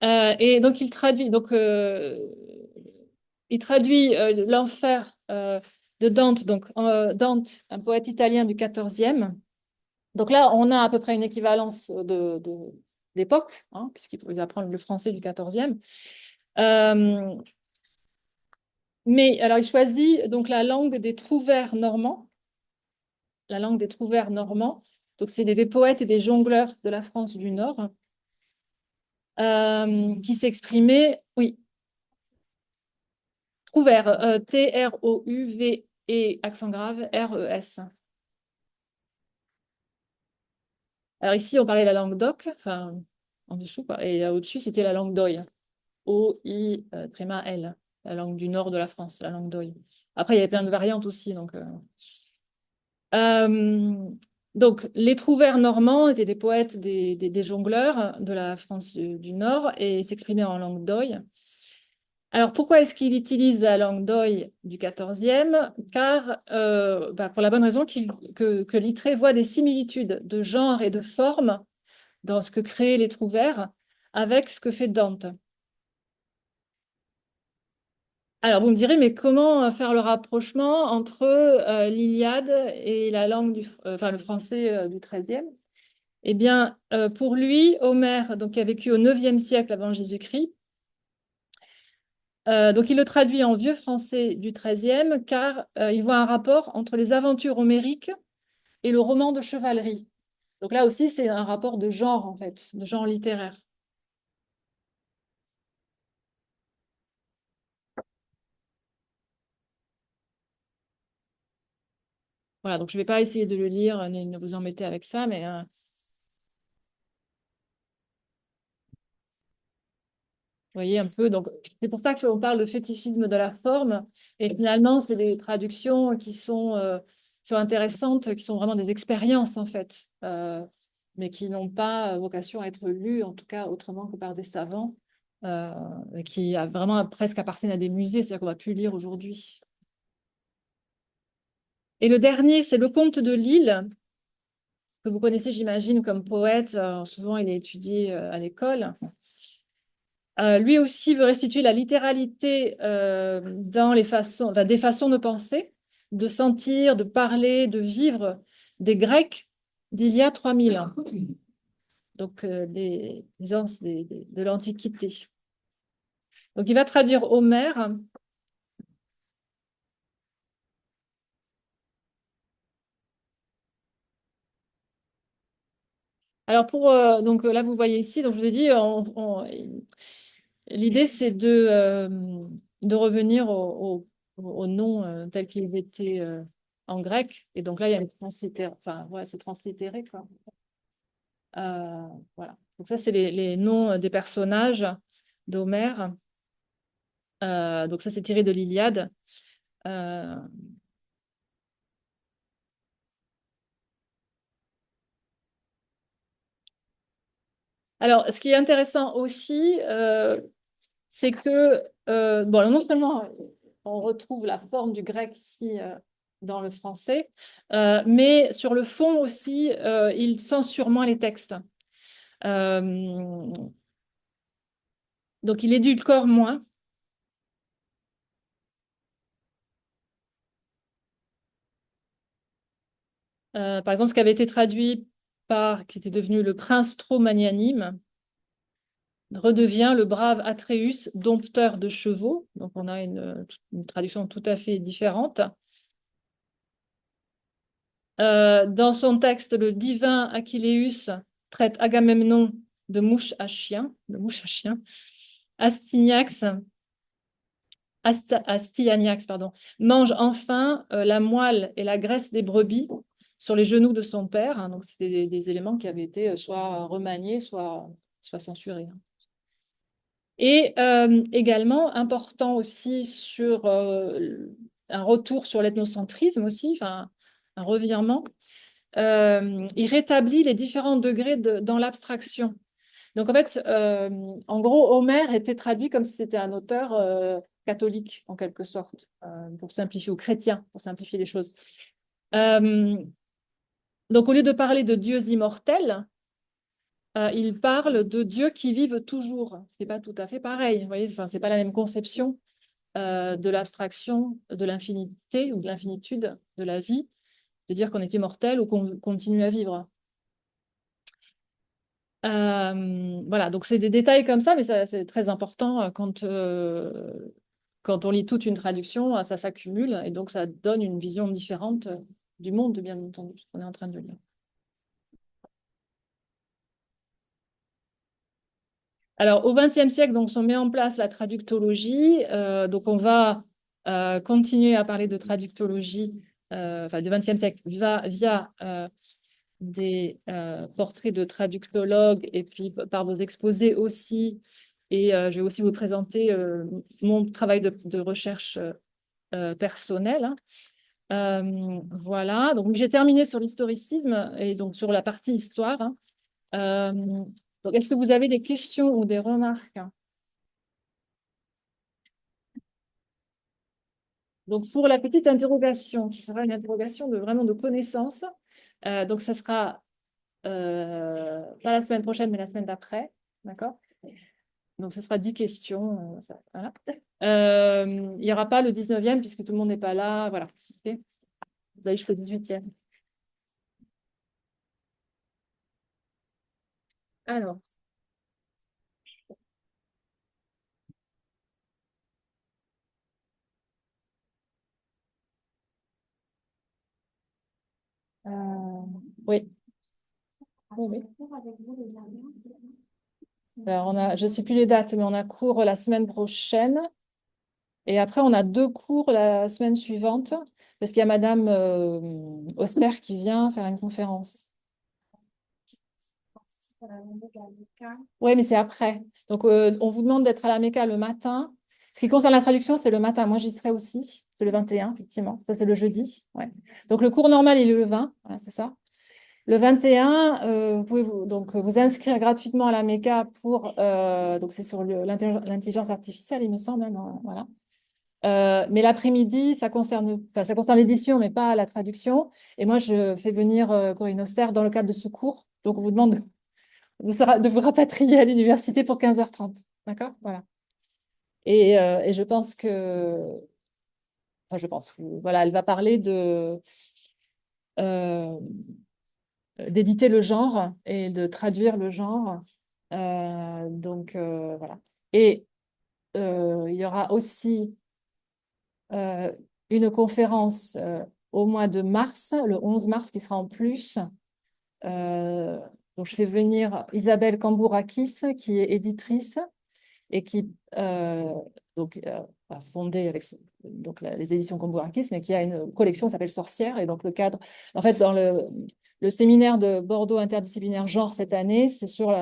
Et donc, il traduit l'Enfer de Dante, donc Dante, un poète italien du XIVe. Donc là, on a à peu près une équivalence d'époque, hein, puisqu'il va prendre le français du XIVe. Mais alors, il choisit donc la langue des trouvères normands. La langue des trouvères normands. Donc, c'est des poètes et des jongleurs de la France du Nord qui s'exprimaient, oui, trouvères, T-R-O-U-V-E, accent grave, R-E-S. Alors ici, on parlait la langue d'oc, enfin, en dessous, quoi, et au-dessus, c'était la langue d'oï. O-I, tréma L, la langue du nord de la France, la langue d'oï. Après, il y avait plein de variantes aussi. Donc, les trouvères normands étaient des poètes, des jongleurs de la France du Nord et s'exprimaient en langue d'oï. Alors, pourquoi est-ce qu'il utilise la langue d'oï du XIVe? Car, pour la bonne raison que Littré voit des similitudes de genre et de forme dans ce que créent les trouvères avec ce que fait Dante. Alors, vous me direz, mais comment faire le rapprochement entre l'Iliade et la langue le français du XIIIe? Eh bien, pour lui, Homère, donc, qui a vécu au IXe siècle avant Jésus-Christ, donc il le traduit en vieux français du XIIIe, car il voit un rapport entre les aventures homériques et le roman de chevalerie. Donc là aussi, c'est un rapport de genre, en fait, de genre littéraire. Voilà, donc je ne vais pas essayer de le lire, ne vous embêtez avec ça, mais vous voyez un peu. Donc c'est pour ça qu'on parle de fétichisme de la forme, et finalement, c'est des traductions qui sont intéressantes, qui sont vraiment des expériences, en fait. mais qui n'ont pas vocation à être lus, en tout cas autrement que par des savants, et qui vraiment presque appartiennent à des musées, c'est-à-dire qu'on ne va plus lire aujourd'hui. Et le dernier, c'est le Comte de Lille, que vous connaissez, j'imagine, comme poète. Souvent, il est étudié à l'école. Lui aussi veut restituer la littéralité dans les façons, enfin, des façons de penser, de sentir, de parler, de vivre des Grecs d'il y a 3000 ans. Donc, de l'Antiquité. Donc, il va traduire Homère. Alors, donc là, vous voyez ici, donc je vous ai dit, l'idée, c'est de revenir aux noms tels qu'ils étaient en grec. Et donc là, il y a une translittération, enfin, ouais, c'est translittéré, quoi. Voilà. Donc ça, c'est les noms des personnages d'Homère. Donc ça, c'est tiré de l'Iliade. Alors, ce qui est intéressant aussi, c'est que, bon, non seulement on retrouve la forme du grec ici dans le français, mais sur le fond aussi, il censure moins les textes. Donc, il édulcore moins. Par exemple, ce qui avait été traduit qui était devenu le prince trop magnanime, redevient le brave Atréus, dompteur de chevaux. Donc, on a une traduction tout à fait différente. Dans son texte, le divin Achilleus traite Agamemnon de mouche à chien, Astyanax, pardon, mange enfin la moelle et la graisse des brebis sur les genoux de son père. Hein. Donc, c'était des éléments qui avaient été soit remaniés, soit censurés. Hein. Et également, important aussi sur un retour sur l'ethnocentrisme aussi, enfin, un revirement. Il rétablit les différents degrés dans l'abstraction. Donc, en fait, en gros, Homère était traduit comme si c'était un auteur catholique, en quelque sorte, pour simplifier, ou chrétien, pour simplifier les choses. Donc, au lieu de parler de dieux immortels, il parle de dieux qui vivent toujours, ce n'est pas tout à fait pareil. Vous voyez, enfin, ce n'est pas la même conception de l'abstraction, de l'infinité ou de l'infinitude de la vie, de dire qu'on est immortel ou qu'on continue à vivre. Voilà, donc c'est des détails comme ça, mais c'est très important quand on lit toute une traduction, ça s'accumule et donc ça donne une vision différente du monde, bien entendu, ce qu'on est en train de lire. Alors, au XXe siècle, donc, on met en place la traductologie. Donc, on va continuer à parler de traductologie, enfin, du XXe siècle, via des portraits de traductologues et puis par vos exposés aussi. Et je vais aussi vous présenter mon travail de recherche personnel. Hein. Voilà, donc j'ai terminé sur l'historicisme et donc sur la partie histoire. Hein. Donc, est-ce que vous avez des questions ou des remarques? Donc, pour la petite interrogation, qui sera une interrogation vraiment de connaissance, donc ça sera pas la semaine prochaine, mais la semaine d'après, d'accord? Donc, ce sera 10 questions. Voilà. Il n'y aura pas le 19e, puisque tout le monde n'est pas là, voilà. Okay. Vous allez jusqu'au 18e. Alors. Oui. Oui, oui. Alors, je ne sais plus les dates, mais on a cours la semaine prochaine. Et après, on a 2 cours la semaine suivante, parce qu'il y a Madame Auster qui vient faire une conférence. Oui, mais c'est après. Donc, on vous demande d'être à la Mecca le matin. Ce qui concerne la traduction, c'est le matin. Moi, j'y serai aussi. C'est le 21, effectivement. Ça, c'est le jeudi. Ouais. Donc, le cours normal, il est le 20. Voilà, c'est ça. Le 21, vous pouvez donc, vous inscrire gratuitement à la MECA pour, donc c'est sur l'intelligence artificielle, il me semble, hein, non, voilà. Mais l'après-midi, ça concerne l'édition, mais pas la traduction. Et moi, je fais venir Corinne Auster dans le cadre de ce cours. Donc, on vous demande de vous rapatrier à l'université pour 15h30. D'accord? Voilà. Et je pense que... Enfin, voilà, elle va parler euh, d'éditer le genre et de traduire le genre. Donc, voilà. Et il y aura aussi euh, une conférence au mois de mars, le 11 mars, qui sera en plus. Euh, donc, je fais venir Isabelle Cambourakis, qui est éditrice et qui donc, a fondé avec donc, les éditions Cambourakis, mais qui a une collection qui s'appelle Sorcière. Et donc, le cadre, en fait, dans le séminaire de Bordeaux interdisciplinaire genre cette année, c'est sur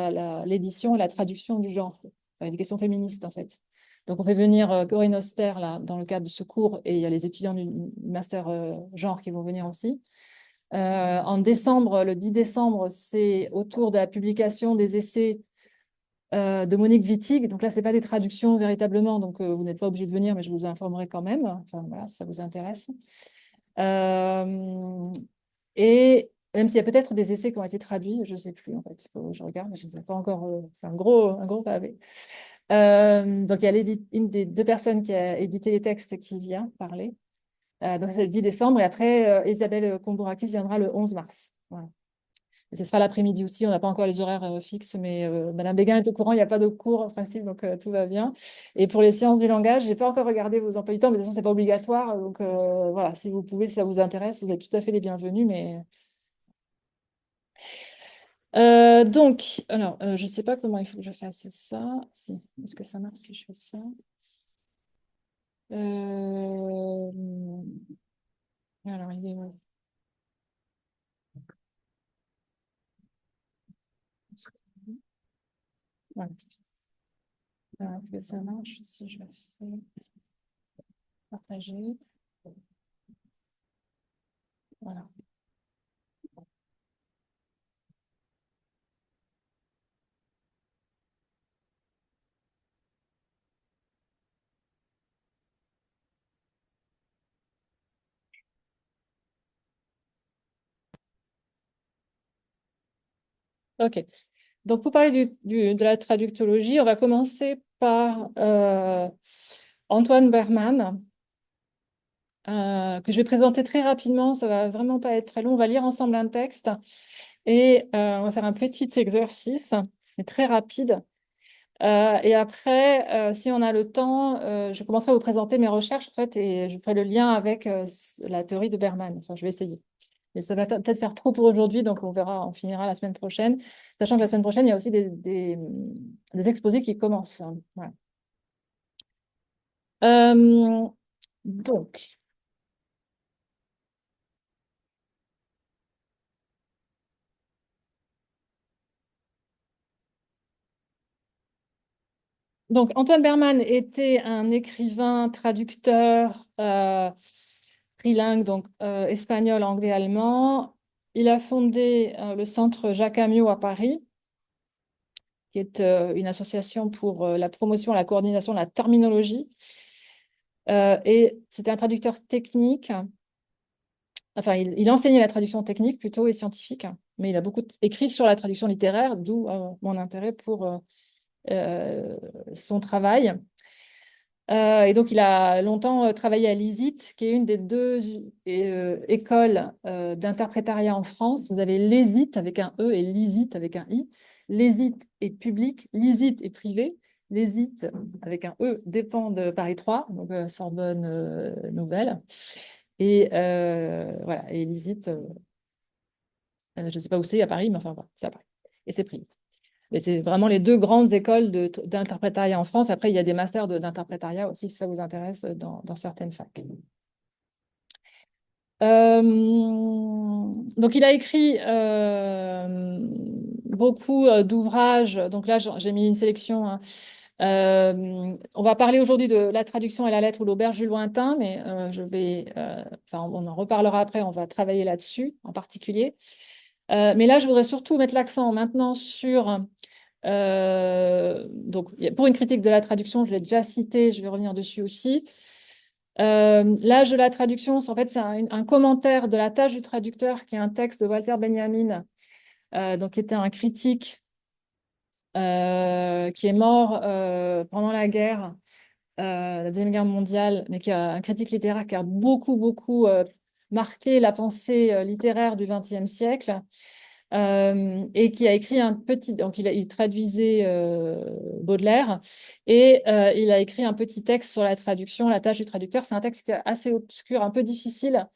l'édition et la traduction du genre, enfin, des questions féministes, en fait. Donc, on fait venir Corinne Auster là, dans le cadre de ce cours, et il y a les étudiants du master genre qui vont venir aussi. En décembre, le 10 décembre, c'est autour de la publication des essais de Monique Wittig. Donc là, ce n'est pas des traductions véritablement, donc vous n'êtes pas obligé de venir, mais je vous informerai quand même, enfin voilà, si ça vous intéresse. Et même s'il y a peut-être des essais qui ont été traduits, je ne sais plus en fait, il faut que je regarde, je ne sais pas encore, c'est un gros pavé. Donc il y a une des deux personnes qui a édité les textes qui vient parler. Donc c'est le 10 décembre, et après, Isabelle Kombourakis viendra le 11 mars. Voilà. Et ce sera l'après-midi aussi, on n'a pas encore les horaires fixes, mais Madame Béguin est au courant, il n'y a pas de cours en principe, donc tout va bien. Et pour les sciences du langage, je n'ai pas encore regardé vos emplois du temps, mais de toute façon, ce n'est pas obligatoire. Donc voilà, si vous pouvez, si ça vous intéresse, vous êtes tout à fait les bienvenus. Mais... donc, alors, je ne sais pas comment il faut que je fasse ça. Si, est-ce que ça marche si je fais ça? Alors, il est où? Voilà. Alors, est-ce que ça marche si je fais partager? Voilà. OK. Donc, pour parler de la traductologie, on va commencer par Antoine Berman, que je vais présenter très rapidement. Ça va vraiment pas être très long. On va lire ensemble un texte et on va faire un petit exercice, mais très rapide. Et après, si on a le temps, je commencerai à vous présenter mes recherches en fait, et je ferai le lien avec la théorie de Berman. Enfin, je vais essayer. Mais ça va peut-être faire trop pour aujourd'hui, donc on verra, on finira la semaine prochaine. Sachant que la semaine prochaine, il y a aussi des exposés qui commencent, hein. Voilà. Donc, Antoine Berman était un écrivain, traducteur trilingue, donc espagnol, anglais, allemand. Il a fondé le centre Jacques Amiot à Paris, qui est une association pour la promotion et la coordination de la terminologie. Et c'était un traducteur technique. Enfin, il enseignait la traduction technique plutôt et scientifique, mais il a beaucoup écrit sur la traduction littéraire, d'où mon intérêt pour son travail. Et donc, il a longtemps travaillé à l'ISIT, qui est une des deux écoles d'interprétariat en France. Vous avez l'ESIT avec un E et l'ISIT avec un I. L'ESIT est public, l'ISIT est privé. L'ESIT avec un E dépend de Paris 3, donc Sorbonne Nouvelle. Et voilà, et l'ISIT, je ne sais pas où c'est à Paris, mais enfin, voilà, c'est à Paris. Et c'est privé. Mais c'est vraiment les deux grandes écoles d'interprétariat en France. Après, il y a des masters d'interprétariat aussi, si ça vous intéresse, dans certaines facs. Donc, il a écrit beaucoup d'ouvrages. Donc là, j'ai mis une sélection, hein. On va parler aujourd'hui de la traduction et la lettre ou l'auberge du lointain, mais on en reparlera après, on va travailler là-dessus en particulier. Mais là, je voudrais surtout mettre l'accent maintenant sur... donc, pour une critique de la traduction, je l'ai déjà cité, je vais revenir dessus aussi. L'âge de la traduction, en fait, c'est un commentaire de la tâche du traducteur, qui est un texte de Walter Benjamin, donc, qui était un critique qui est mort pendant la guerre, la Deuxième Guerre mondiale, mais qui a un critique littéraire qui a beaucoup, beaucoup marqué la pensée littéraire du XXe siècle. Et qui a écrit un petit... Donc, il traduisait Baudelaire et il a écrit un petit texte sur la traduction, la tâche du traducteur. C'est un texte qui est assez obscur, un peu difficile.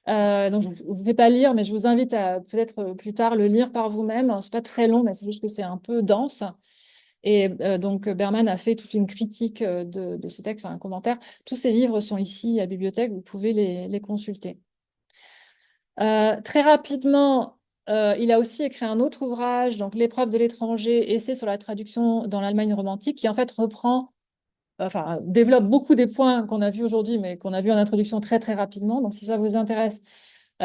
Donc, je ne vous fais pas lire, mais je vous invite à peut-être plus tard le lire par vous-même. C'est pas très long, mais c'est juste que c'est un peu dense. Et donc, Berman a fait toute une critique de ce texte, enfin, un commentaire. Tous ces livres sont ici à la bibliothèque, vous pouvez les consulter. Très rapidement, il a aussi écrit un autre ouvrage, donc L'épreuve de l'étranger, essai sur la traduction dans l'Allemagne romantique, qui en fait reprend, enfin, développe beaucoup des points qu'on a vus aujourd'hui, mais qu'on a vus en introduction très très rapidement. Donc, si ça vous intéresse, il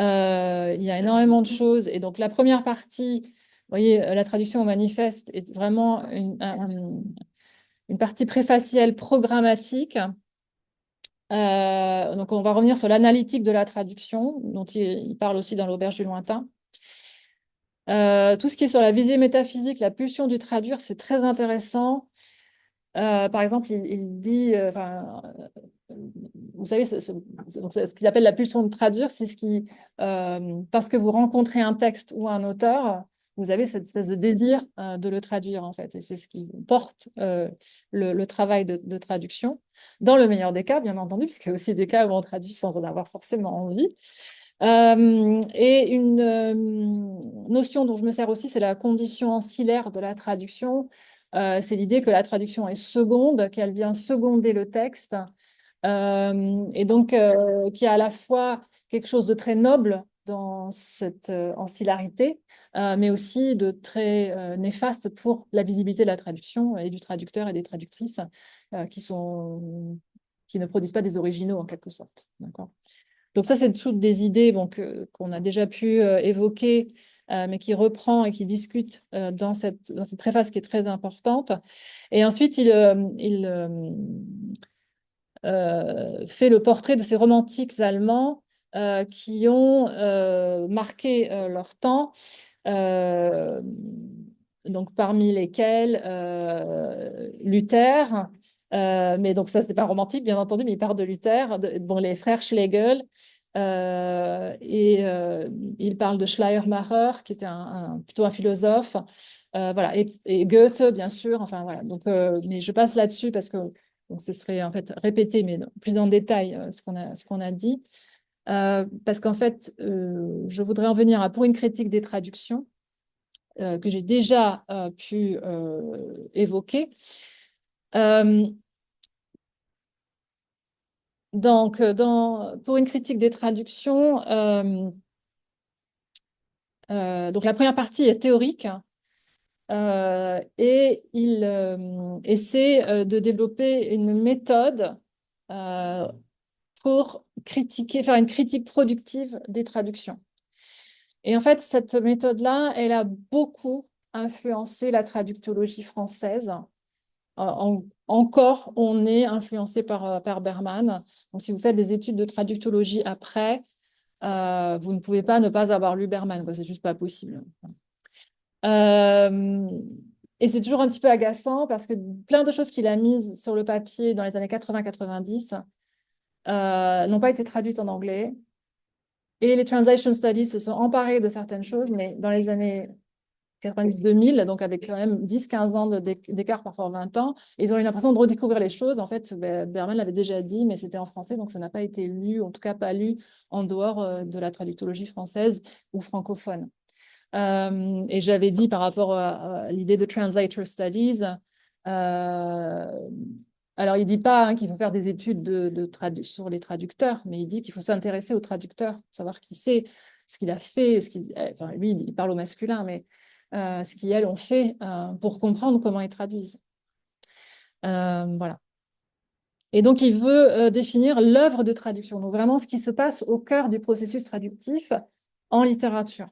y a énormément de choses. Et donc, la première partie, vous voyez, la traduction au manifeste est vraiment une partie préfacielle programmatique. Donc, on va revenir sur l'analytique de la traduction, dont il parle aussi dans l'Auberge du lointain. Tout ce qui est sur la visée métaphysique, la pulsion du traduire, c'est très intéressant. Par exemple, il dit, vous savez, ce qu'il appelle la pulsion de traduire, c'est ce qui, parce que vous rencontrez un texte ou un auteur, vous avez cette espèce de désir de le traduire, en fait. Et c'est ce qui porte le travail de traduction. Dans le meilleur des cas, bien entendu, parce qu'il y a aussi des cas où on traduit sans en avoir forcément envie. Et une notion dont je me sers aussi, c'est la condition ancillaire de la traduction. C'est l'idée que la traduction est seconde, qu'elle vient seconder le texte, et donc qui a à la fois quelque chose de très noble dans cette ancillarité, mais aussi de très néfaste pour la visibilité de la traduction et du traducteur et des traductrices qui ne produisent pas des originaux en quelque sorte. D'accord ? Donc ça, c'est toutes des idées qu'on a déjà pu évoquer, mais qui reprend et qui discute dans cette préface qui est très importante. Et ensuite, il fait le portrait de ces romantiques allemands qui ont marqué leur temps, donc parmi lesquels Luther, mais donc ça, c'est pas romantique, bien entendu, mais il part de Luther, bon, les frères Schlegel, et il parle de Schleiermacher, qui était plutôt un philosophe, voilà, et Goethe, bien sûr, enfin voilà. Donc, mais je passe là-dessus parce que bon, ce serait en fait répéter, mais plus en détail ce qu'on a dit. Parce qu'en fait, je voudrais en venir à pour une critique des traductions que j'ai déjà pu évoquer. Donc, pour une critique des traductions, donc la première partie est théorique et il essaie de développer une méthode pour faire une critique productive des traductions. Et en fait, cette méthode-là, elle a beaucoup influencé la traductologie française. Encore, on est influencé par Berman. Donc, si vous faites des études de traductologie après, vous ne pouvez pas ne pas avoir lu Berman, c'est juste pas possible. Et c'est toujours un petit peu agaçant parce que plein de choses qu'il a mises sur le papier dans les années 80-90 n'ont pas été traduites en anglais. Et les translation studies se sont emparés de certaines choses, mais dans les années 90-2000, donc avec quand même 10-15 ans d'écart, parfois 20 ans, ils ont eu l'impression de redécouvrir les choses. En fait, Berman l'avait déjà dit, mais c'était en français, donc ça n'a pas été lu, en tout cas pas lu en dehors de la traductologie française ou francophone. Et j'avais dit par rapport à l'idée de translator studies, alors il ne dit pas qu'il faut faire des études sur les traducteurs, mais il dit qu'il faut s'intéresser aux traducteurs, savoir qui c'est, ce qu'il a fait, enfin, lui, il parle au masculin, mais ce qu'elles ont fait pour comprendre comment ils traduisent. Voilà. Et donc, il veut définir l'œuvre de traduction, donc vraiment ce qui se passe au cœur du processus traductif en littérature.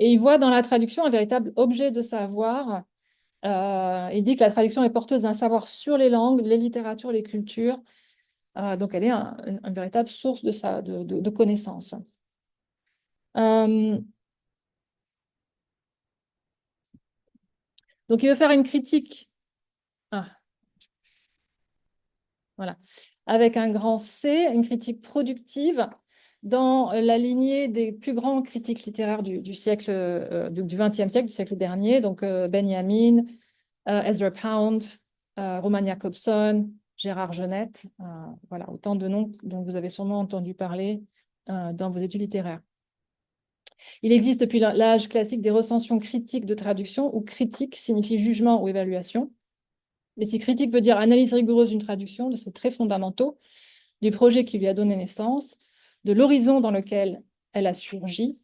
Et il voit dans la traduction un véritable objet de savoir. Il dit que la traduction est porteuse d'un savoir sur les langues, les littératures, les cultures. Donc, elle est une véritable source de connaissances. Donc, il veut faire une critique. Voilà. Avec un grand C, une critique productive dans la lignée des plus grands critiques littéraires du siècle, du XXe siècle, du siècle dernier. Donc, Benjamin, Ezra Pound, Roman Jacobson, Gérard Genette. Voilà, autant de noms dont vous avez sûrement entendu parler dans vos études littéraires. Il existe depuis l'âge classique des recensions critiques de traduction, où critique signifie jugement ou évaluation. Mais si critique veut dire analyse rigoureuse d'une traduction, de ses traits fondamentaux, du projet qui lui a donné naissance, de l'horizon dans lequel elle a surgi,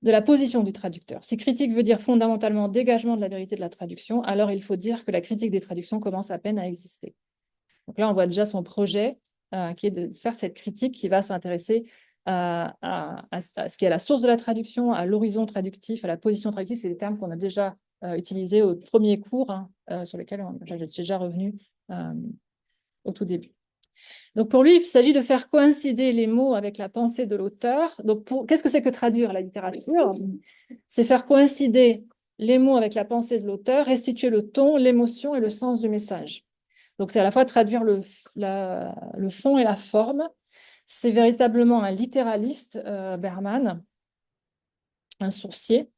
de la position du traducteur. Si critique veut dire fondamentalement dégagement de la vérité de la traduction, alors il faut dire que la critique des traductions commence à peine à exister. Donc là, on voit déjà son projet qui est de faire cette critique qui va s'intéresser à ce qui est la source de la traduction, à l'horizon traductif, à la position traductive. C'est des termes qu'on a déjà utilisés au premier cours, sur lesquels j'ai déjà revenu au tout début. Donc pour lui, il s'agit de faire coïncider les mots avec la pensée de l'auteur. Donc qu'est-ce que c'est que traduire la littérature? C'est faire coïncider les mots avec la pensée de l'auteur, restituer le ton, l'émotion et le sens du message. Donc c'est à la fois traduire le fond et la forme. C'est véritablement un littéraliste, Berman, un sourcier.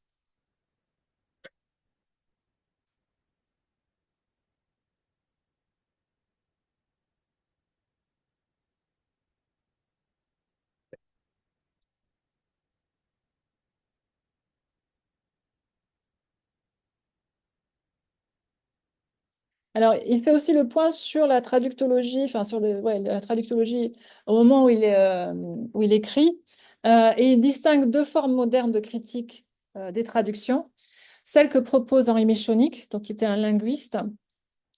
Alors, il fait aussi le point sur la traductologie, enfin sur la traductologie au moment où il écrit, et il distingue deux formes modernes de critique des traductions. Celle que propose Henri Méchonic, donc qui était un linguiste,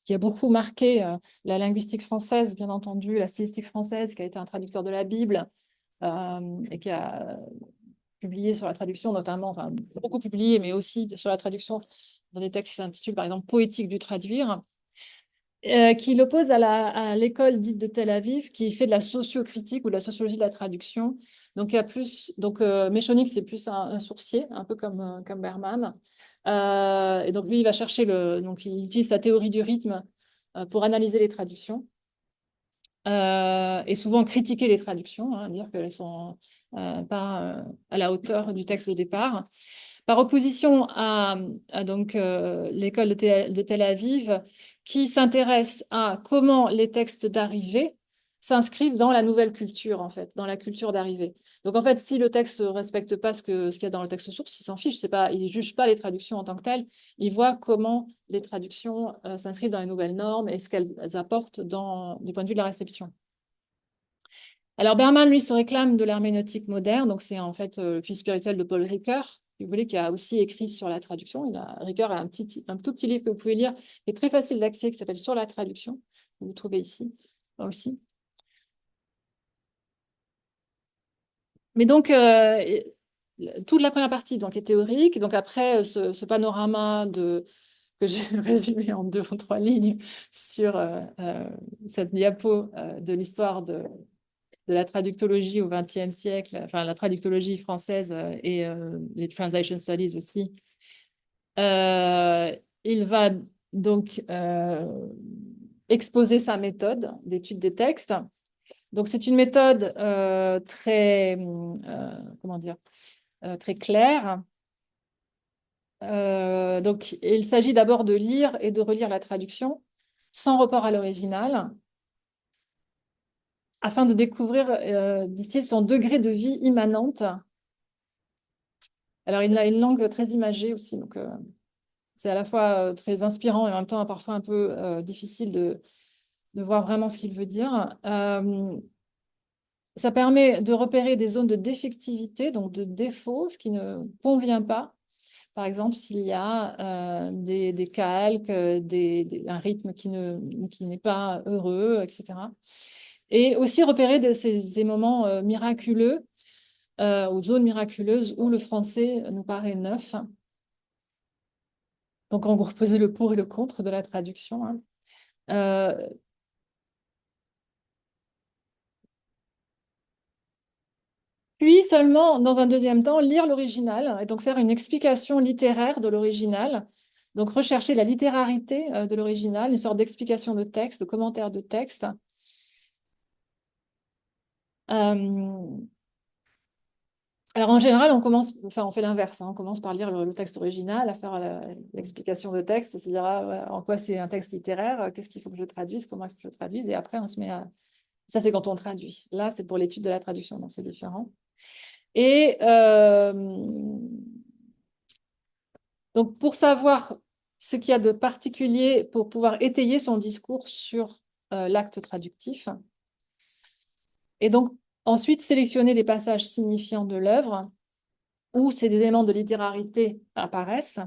qui a beaucoup marqué la linguistique française, bien entendu, la stylistique française, qui a été un traducteur de la Bible et qui a publié sur la traduction, notamment, enfin beaucoup publié, mais aussi sur la traduction dans des textes qui s'intitulent par exemple Poétique du traduire. Qui l'oppose à l'école dite de Tel Aviv, qui fait de la sociocritique ou de la sociologie de la traduction. Donc, il y a plus, donc Méchonic, c'est plus un sourcier, un peu comme Berman. Et donc, lui, il va chercher donc, il utilise sa théorie du rythme pour analyser les traductions. Et souvent critiquer les traductions, dire qu'elles ne sont pas à la hauteur du texte de départ. Par opposition à donc, l'école de Tel Aviv, qui s'intéresse à comment les textes d'arrivée s'inscrivent dans la nouvelle culture, en fait, dans la culture d'arrivée. Donc, en fait, si le texte ne respecte pas ce qu'il y a dans le texte source, il s'en fiche, il ne juge pas les traductions en tant que telles, il voit comment les traductions s'inscrivent dans les nouvelles normes et ce qu'elles apportent du point de vue de la réception. Alors, Berman, lui, se réclame de l'herméneutique moderne, donc c'est en fait le fils spirituel de Paul Ricoeur, si vous voulez, qui a aussi écrit sur la traduction. Ricoeur a un tout petit livre que vous pouvez lire, qui est très facile d'accès, qui s'appelle Sur la traduction, que vous trouvez ici aussi. Mais donc, toute la première partie donc, est théorique. Donc après, ce panorama que j'ai résumé en 2 ou 3 lignes sur cette diapo de l'histoire de la traductologie au XXe siècle, enfin la traductologie française et les translation studies aussi. Il va donc exposer sa méthode d'étude des textes. Donc c'est une méthode très, comment dire, très claire. Donc il s'agit d'abord de lire et de relire la traduction sans report à l'original, afin de découvrir, dit-il, son degré de vie immanente. Alors, il a une langue très imagée aussi, donc c'est à la fois très inspirant et en même temps parfois un peu difficile de voir vraiment ce qu'il veut dire. Ça permet de repérer des zones de défectivité, donc de défaut, ce qui ne convient pas. Par exemple, s'il y a des calques, un rythme qui n'est pas heureux, etc. Et aussi repérer ces moments miraculeux aux zones miraculeuses où le français nous paraît neuf. Donc, en gros, peser le pour et le contre de la traduction, hein. Puis seulement, dans un deuxième temps, lire l'original et donc faire une explication littéraire de l'original. Donc, rechercher la littérarité de l'original, une sorte d'explication de texte, de commentaire de texte. Alors, en général, on fait l'inverse, hein. On commence par lire le texte original, à faire l'explication de texte, c'est-à-dire en quoi c'est un texte littéraire, qu'est-ce qu'il faut que je traduise, comment il faut que je traduise, et après, on se met à... Ça, c'est quand on traduit. Là, c'est pour l'étude de la traduction, donc c'est différent. Et donc, pour savoir ce qu'il y a de particulier, pour pouvoir étayer son discours sur l'acte traductif, et donc ensuite sélectionner les passages signifiants de l'œuvre où ces éléments de littérarité apparaissent.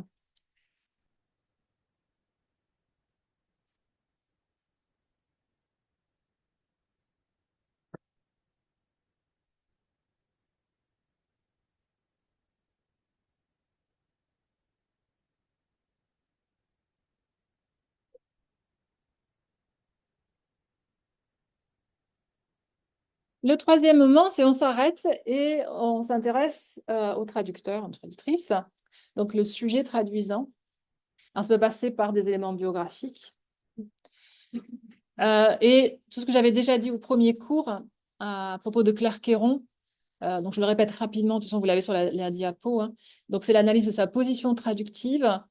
Le troisième moment, c'est on s'arrête et on s'intéresse au traducteur, aux traductrices, donc le sujet traduisant. Alors, ça peut passer par des éléments biographiques. Et tout ce que j'avais déjà dit au premier cours à propos de Claire Queyron, donc je le répète rapidement, de toute façon vous l'avez sur la diapo, hein. Donc c'est l'analyse de sa position traductive,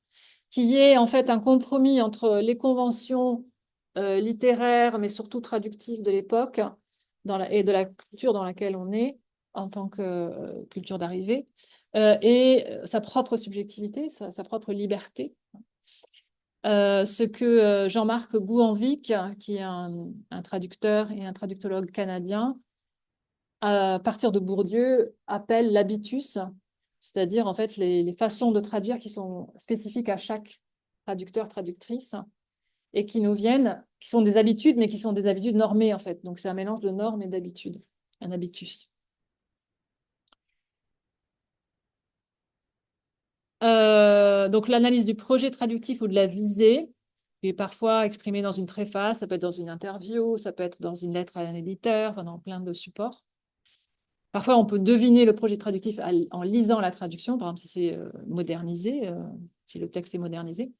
qui est en fait un compromis entre les conventions littéraires, mais surtout traductives de l'époque et de la culture dans laquelle on est en tant que culture d'arrivée, et sa propre subjectivité, sa propre liberté. Ce que Jean-Marc Gouanvik, qui est un traducteur et un traductologue canadien, à partir de Bourdieu, appelle l'habitus, c'est-à-dire en fait les façons de traduire qui sont spécifiques à chaque traducteur, traductrice, et qui nous viennent, qui sont des habitudes, mais qui sont des habitudes normées en fait. Donc c'est un mélange de normes et d'habitudes, un habitus. Donc l'analyse du projet traductif ou de la visée, qui est parfois exprimée dans une préface, ça peut être dans une interview, ça peut être dans une lettre à un éditeur, enfin, dans plein de supports. Parfois, on peut deviner le projet traductif en lisant la traduction, par exemple si c'est modernisé, si le texte est modernisé.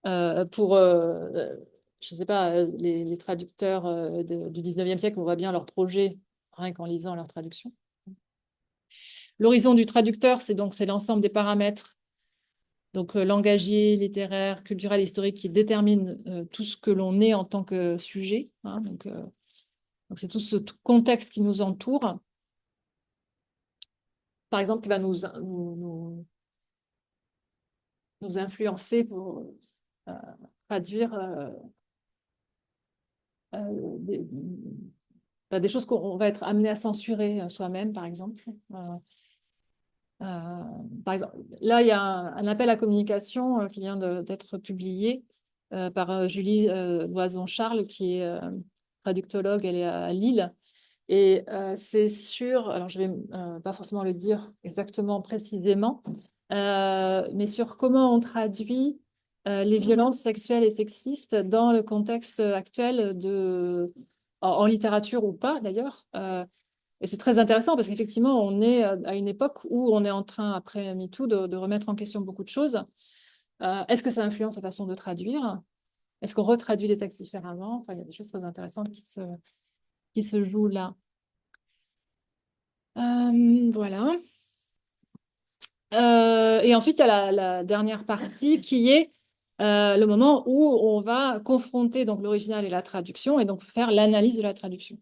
Pour, je ne sais pas, les traducteurs du 19e siècle, on voit bien leur projet rien qu'en lisant leur traduction. L'horizon du traducteur, c'est l'ensemble des paramètres, donc langagier, littéraire, culturel, historique, qui déterminent tout ce que l'on est en tant que sujet, hein. Donc c'est tout ce contexte qui nous entoure, par exemple, qui va nous influencer pour traduire des choses qu'on va être amené à censurer soi-même, par exemple. Par exemple, là, il y a un appel à communication qui vient d'être publié par Julie Loison-Charles, qui est traductologue, elle est à Lille. Et c'est sur, alors je ne vais pas forcément le dire exactement précisément, mais sur comment on traduit les violences sexuelles et sexistes dans le contexte actuel en littérature ou pas d'ailleurs. Et c'est très intéressant parce qu'effectivement, on est à une époque où on est en train, après MeToo, de remettre en question beaucoup de choses. Est-ce que ça influence la façon de traduire? Est-ce qu'on retraduit les textes différemment? Enfin, il y a des choses très intéressantes qui se jouent là. Voilà. Et ensuite, il y a la dernière partie qui est le moment où on va confronter donc l'original et la traduction et donc faire l'analyse de la traduction.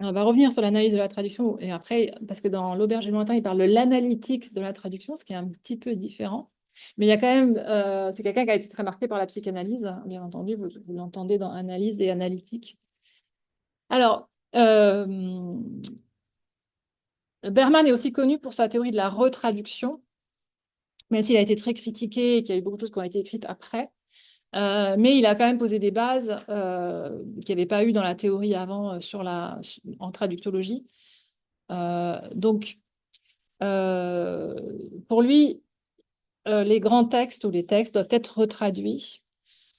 On va revenir sur l'analyse de la traduction et après, parce que dans l'Auberge du Lointain, il parle de l'analytique de la traduction, ce qui est un petit peu différent. Mais il y a quand même, c'est quelqu'un qui a été très marqué par la psychanalyse, bien entendu, vous l'entendez dans analyse et analytique. Alors, Euh, Berman est aussi connu pour sa théorie de la retraduction, même s'il a été très critiqué et qu'il y a eu beaucoup de choses qui ont été écrites après. Mais il a quand même posé des bases qu'il n'y avait pas eu dans la théorie avant en traductologie. Donc, pour lui, les grands textes ou les textes doivent être retraduits.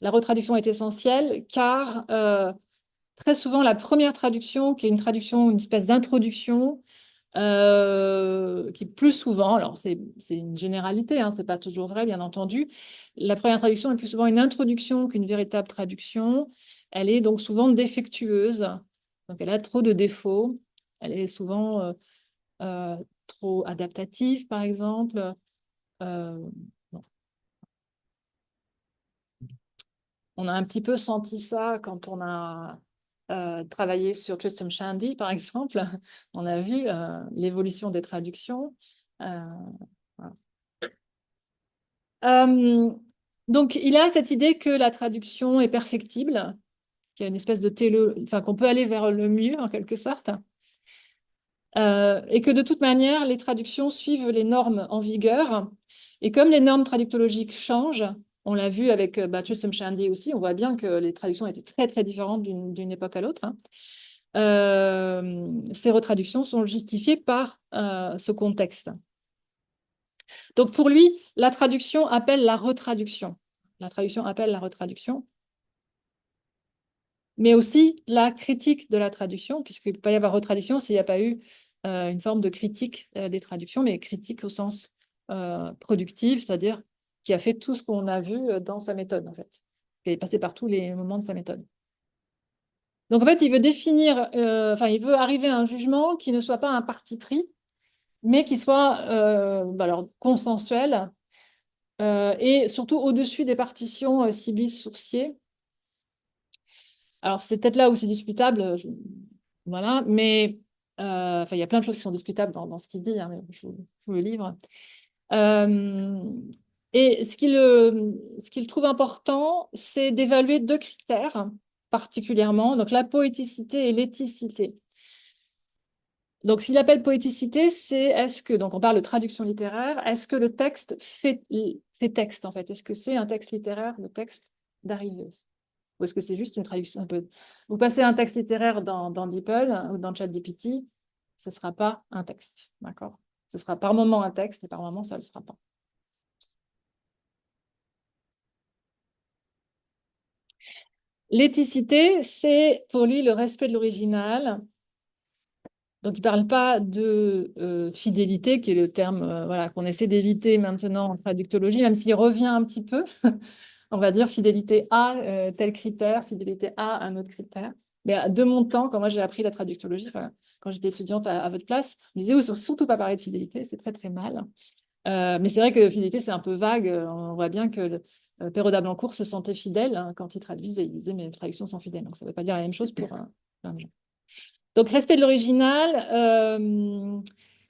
La retraduction est essentielle car très souvent, la première traduction, qui est une traduction, une espèce d'introduction, qui plus souvent, alors c'est une généralité, hein, c'est pas toujours vrai, bien entendu, la première traduction est plus souvent une introduction qu'une véritable traduction. Elle est donc souvent défectueuse, donc elle a trop de défauts, elle est souvent euh, trop adaptative, par exemple. Euh, bon. On a un petit peu senti ça quand on a travaillé sur Tristram Shandy, par exemple. On a vu l'évolution des traductions. Euh, voilà. Donc, il a cette idée que la traduction est perfectible, qu'il y a une espèce de enfin, qu'on peut aller vers le mieux, en quelque sorte, et que de toute manière, les traductions suivent les normes en vigueur. Et comme les normes traductologiques changent, on l'a vu avec Tristram Shandy aussi, on voit bien que les traductions étaient très, très différentes d'une époque à l'autre. Hein. Ces retraductions sont justifiées par ce contexte. Donc pour lui, la traduction appelle la retraduction. La traduction appelle la retraduction, mais aussi la critique de la traduction, puisqu'il ne peut pas y avoir retraduction s'il n'y a pas eu une forme de critique des traductions, mais critique au sens productif, c'est-à-dire qui a fait tout ce qu'on a vu dans sa méthode, en fait, qui est passé par tous les moments de sa méthode. Donc en fait, il veut définir, il veut arriver à un jugement qui ne soit pas un parti pris, mais qui soit alors, consensuel et surtout au-dessus des partitions Sibyllis-Sourcier. Alors, c'est peut-être là où c'est discutable, voilà, mais il y a plein de choses qui sont discutables dans ce qu'il dit, hein, mais je vous le livre. Et ce qu'il trouve important, c'est d'évaluer deux critères particulièrement, donc la poéticité et l'éthicité. Donc, s'il appelle poéticité, c'est est-ce que, donc on parle de traduction littéraire, est-ce que le texte fait texte en fait? Est-ce que c'est un texte littéraire, le texte d'arrivée? Ou est-ce que c'est juste une traduction un peu... Vous passez un texte littéraire dans DeepL ou dans ChatGPT, ce ne sera pas un texte, d'accord? Ce sera par moment un texte et par moment ça ne le sera pas. L'éthicité, c'est pour lui le respect de l'original. Donc, il ne parle pas de fidélité, qui est le terme voilà, qu'on essaie d'éviter maintenant en traductologie, même s'il revient un petit peu. On va dire fidélité à tel critère, fidélité à un autre critère. Mais de mon temps, quand moi j'ai appris la traductologie, quand j'étais étudiante à votre place, on disait, il ne faut surtout pas parler de fidélité, c'est très très mal. Mais c'est vrai que fidélité, c'est un peu vague. On voit bien que Perrault d'Ablancourt se sentait fidèle hein, quand il traduisait. Il disait, mes traductions sont fidèles. Donc ça ne veut pas dire la même chose pour plein de gens. Donc, respect de l'original.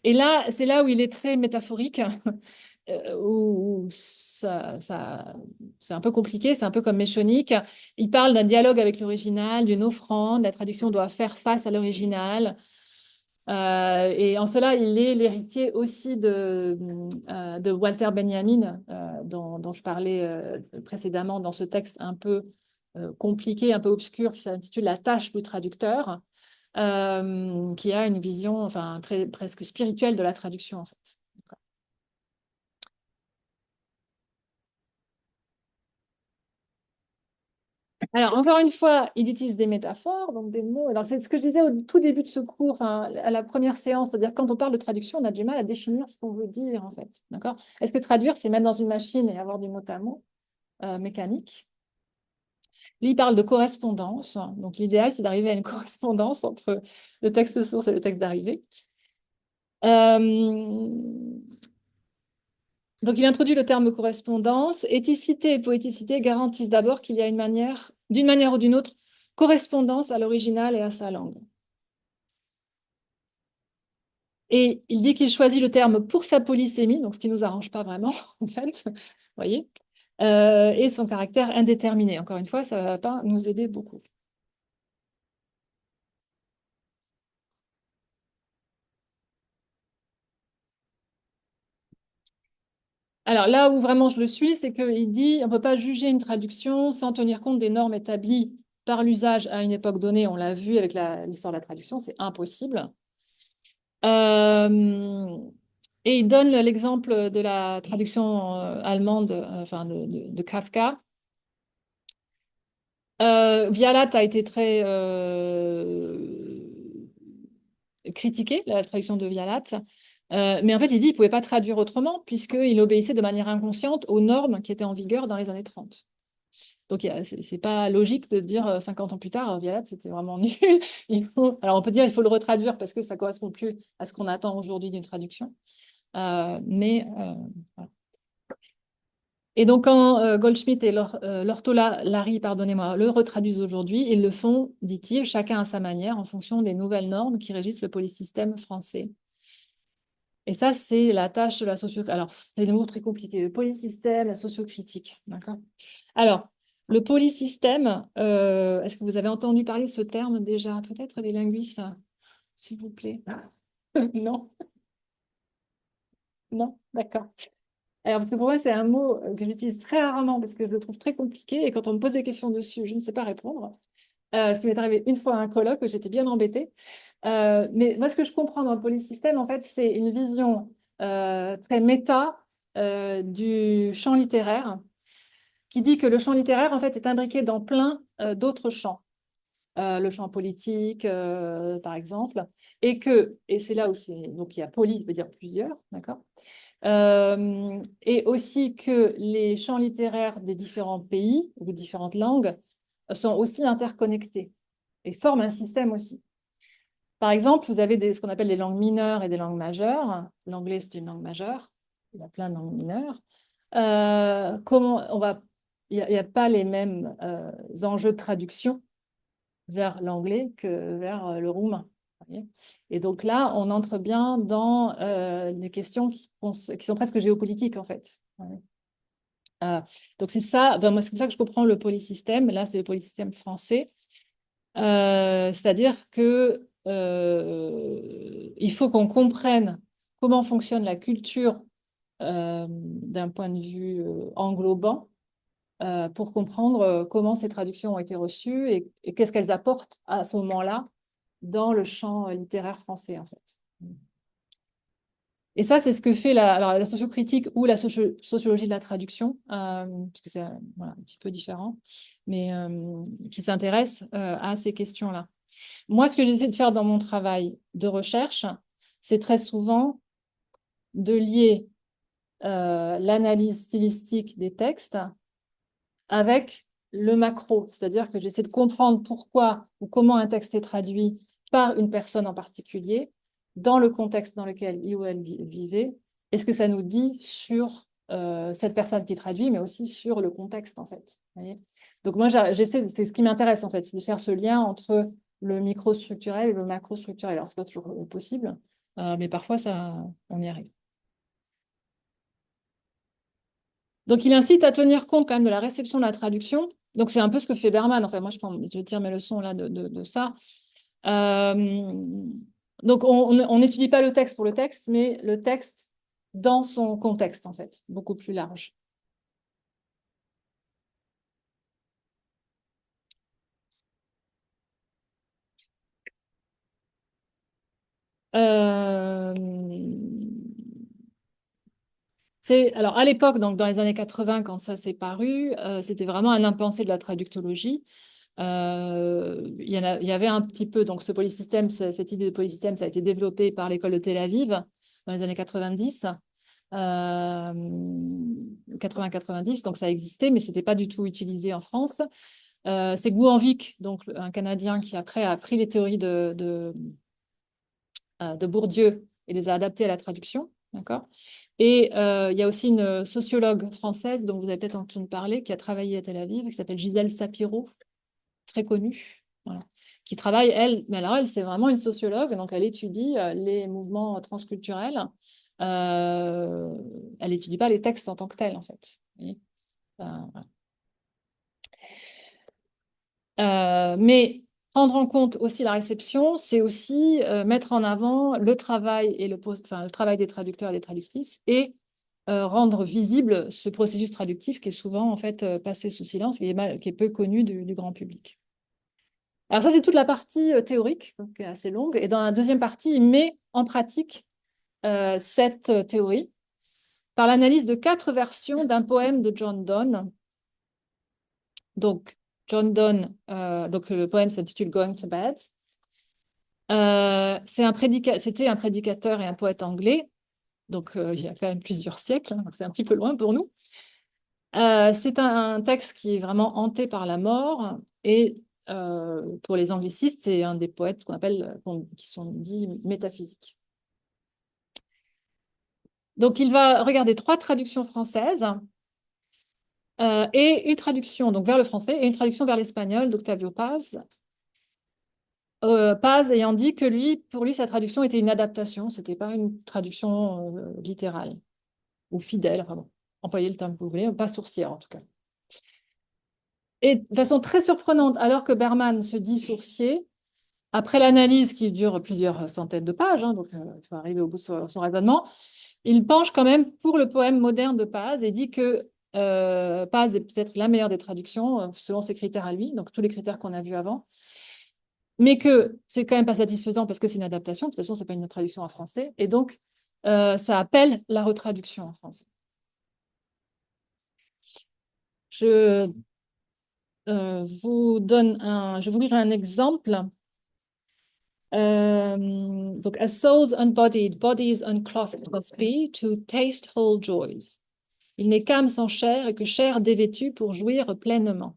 Et là, c'est là où il est très métaphorique, où c'est un peu compliqué, c'est un peu comme Méchonique. Il parle d'un dialogue avec l'original, d'une offrande. La traduction doit faire face à l'original. Et en cela, il est l'héritier aussi de Walter Benjamin, dont je parlais précédemment dans ce texte un peu compliqué, un peu obscur, qui s'intitule La tâche du traducteur. Qui a une vision enfin, presque spirituelle de la traduction, en fait. Alors, encore une fois, il utilise des métaphores, donc des mots. Alors, c'est ce que je disais au tout début de ce cours, enfin, à la première séance, c'est-à-dire quand on parle de traduction, on a du mal à définir ce qu'on veut dire, en fait. D'accord? Est-ce que traduire, c'est mettre dans une machine et avoir du mot à mot mécanique? Lui, il parle de correspondance. Donc, l'idéal, c'est d'arriver à une correspondance entre le texte source et le texte d'arrivée. Donc, il introduit le terme correspondance. Éthicité et poéticité garantissent d'abord qu'il y a d'une manière ou d'une autre, correspondance à l'original et à sa langue. Et il dit qu'il choisit le terme pour sa polysémie, donc ce qui ne nous arrange pas vraiment, en fait, vous voyez, et son caractère indéterminé. Encore une fois, ça ne va pas nous aider beaucoup. Alors là où vraiment je le suis, c'est qu'il dit on ne peut pas juger une traduction sans tenir compte des normes établies par l'usage à une époque donnée. On l'a vu avec l'histoire de la traduction, c'est impossible. Et il donne l'exemple de la traduction allemande, enfin de Kafka. Vialat a été très critiqué, la traduction de Vialat. Mais en fait, il dit qu'il ne pouvait pas traduire autrement puisqu'il obéissait de manière inconsciente aux normes qui étaient en vigueur dans les années 30. Donc, ce n'est pas logique de dire 50 ans plus tard, Vialat, c'était vraiment nul. Alors, on peut dire qu'il faut le retraduire parce que ça ne correspond plus à ce qu'on attend aujourd'hui d'une traduction. Voilà. Et donc, quand Goldschmidt et l'ortholari, pardonnez-moi, le retraduisent aujourd'hui, ils le font, dit-il, chacun à sa manière, en fonction des nouvelles normes qui régissent le polysystème français. Et ça, c'est la tâche de la sociocritique. Alors, c'est des mots très compliqués. Le polysystème, la sociocritique. D'accord. Alors, le polysystème, est-ce que vous avez entendu parler de ce terme déjà? Peut-être des linguistes, s'il vous plaît. Non? Non? D'accord. Alors, parce que pour moi, c'est un mot que j'utilise très rarement parce que je le trouve très compliqué et quand on me pose des questions dessus, je ne sais pas répondre. Ce qui m'est arrivé une fois à un colloque où j'étais bien embêtée. Mais moi, ce que je comprends dans le polysystème, en fait, c'est une vision très méta du champ littéraire qui dit que le champ littéraire, en fait, est imbriqué dans plein d'autres champs. Le champ politique, par exemple, et c'est là où c'est, donc il y a poly, veut dire plusieurs, d'accord? Et aussi que les champs littéraires des différents pays ou des différentes langues sont aussi interconnectés et forment un système aussi. Par exemple, vous avez ce qu'on appelle des langues mineures et des langues majeures. L'anglais, c'est une langue majeure. Il y a plein de langues mineures. Il n'y a pas les mêmes enjeux de traduction vers l'anglais que vers le roumain. Et donc là, on entre bien dans des questions qui sont presque géopolitiques, en fait. Donc c'est ça, moi, c'est comme ça que je comprends le polysystème. Là, c'est le polysystème français. C'est-à-dire que il faut qu'on comprenne comment fonctionne la culture d'un point de vue englobant pour comprendre comment ces traductions ont été reçues et qu'est-ce qu'elles apportent à ce moment-là dans le champ littéraire français, en fait. Et ça, c'est ce que fait la sociocritique ou la sociologie de la traduction, parce que c'est voilà, un petit peu différent, mais qui s'intéresse à ces questions-là. Moi, ce que j'essaie de faire dans mon travail de recherche, c'est très souvent de lier l'analyse stylistique des textes avec le macro, c'est-à-dire que j'essaie de comprendre pourquoi ou comment un texte est traduit par une personne en particulier, dans le contexte dans lequel il ou elle vivait, et ce que ça nous dit sur cette personne qui traduit, mais aussi sur le contexte, en fait. Vous voyez. Donc moi, j'essaie, c'est ce qui m'intéresse, en fait, c'est de faire ce lien entre le microstructurel et le macrostructurel. Alors, ce n'est pas toujours possible, mais parfois, on y arrive. Donc, il incite à tenir compte quand même de la réception de la traduction. Donc, c'est un peu ce que fait Berman. Enfin, moi, je tire mes leçons là de ça. Donc, on n'étudie pas le texte pour le texte, mais le texte dans son contexte, en fait, beaucoup plus large. Alors, à l'époque, donc dans les années 80, quand ça s'est paru, c'était vraiment un impensé de la traductologie. Il y avait un petit peu, donc ce polysystème, cette idée de polysystème, ça a été développé par l'école de Tel Aviv dans les années 90, 80-90, donc ça existait, mais ce n'était pas du tout utilisé en France. C'est Gouanvik, donc un Canadien qui après a pris les théories de Bourdieu et les a adaptées à la traduction. D'accord. Et il y a aussi une sociologue française dont vous avez peut-être entendu parler, qui a travaillé à Tel Aviv, qui s'appelle Gisèle Sapiro, très connue, voilà, qui travaille, elle, mais alors elle, c'est vraiment une sociologue, donc elle étudie les mouvements transculturels. Elle n'étudie pas les textes en tant que tels, en fait. Vous voyez. Mais prendre en compte aussi la réception, c'est aussi mettre en avant le travail et le travail des traducteurs et des traductrices et rendre visible ce processus traductif qui est souvent en fait passé sous silence, qui est peu connu du grand public. Alors ça, c'est toute la partie théorique, donc assez longue. Et dans la deuxième partie, il met en pratique cette théorie par l'analyse de 4 versions d'un poème de John Donne. Donc, John Donne, donc le poème s'intitule Going to Bed. C'était un prédicateur et un poète anglais, donc il y a quand même plusieurs siècles, hein, c'est un petit peu loin pour nous. C'est un texte qui est vraiment hanté par la mort et pour les anglicistes, c'est un des poètes qui sont dits métaphysiques. Donc, il va regarder 3 traductions françaises et une traduction donc, vers le français et une traduction vers l'espagnol d'Octavio Paz. Paz ayant dit que pour lui, sa traduction était une adaptation, ce n'était pas une traduction littérale ou fidèle, enfin bon, employez le terme que vous voulez, pas sourcière en tout cas. Et de façon très surprenante, alors que Berman se dit sourcier, après l'analyse qui dure plusieurs centaines de pages, hein, donc il faut arriver au bout de son raisonnement, il penche quand même pour le poème moderne de Paz et dit que Paz est peut-être la meilleure des traductions selon ses critères à lui, donc tous les critères qu'on a vus avant, mais que c'est quand même pas satisfaisant parce que c'est une adaptation, de toute façon, ce n'est pas une traduction en français, et donc ça appelle la retraduction en français. Je vous livre un exemple. Donc, as souls unbodied, bodies unclothed must be to taste whole joys. Il n'est qu'âme sans chair et que chair dévêtue pour jouir pleinement.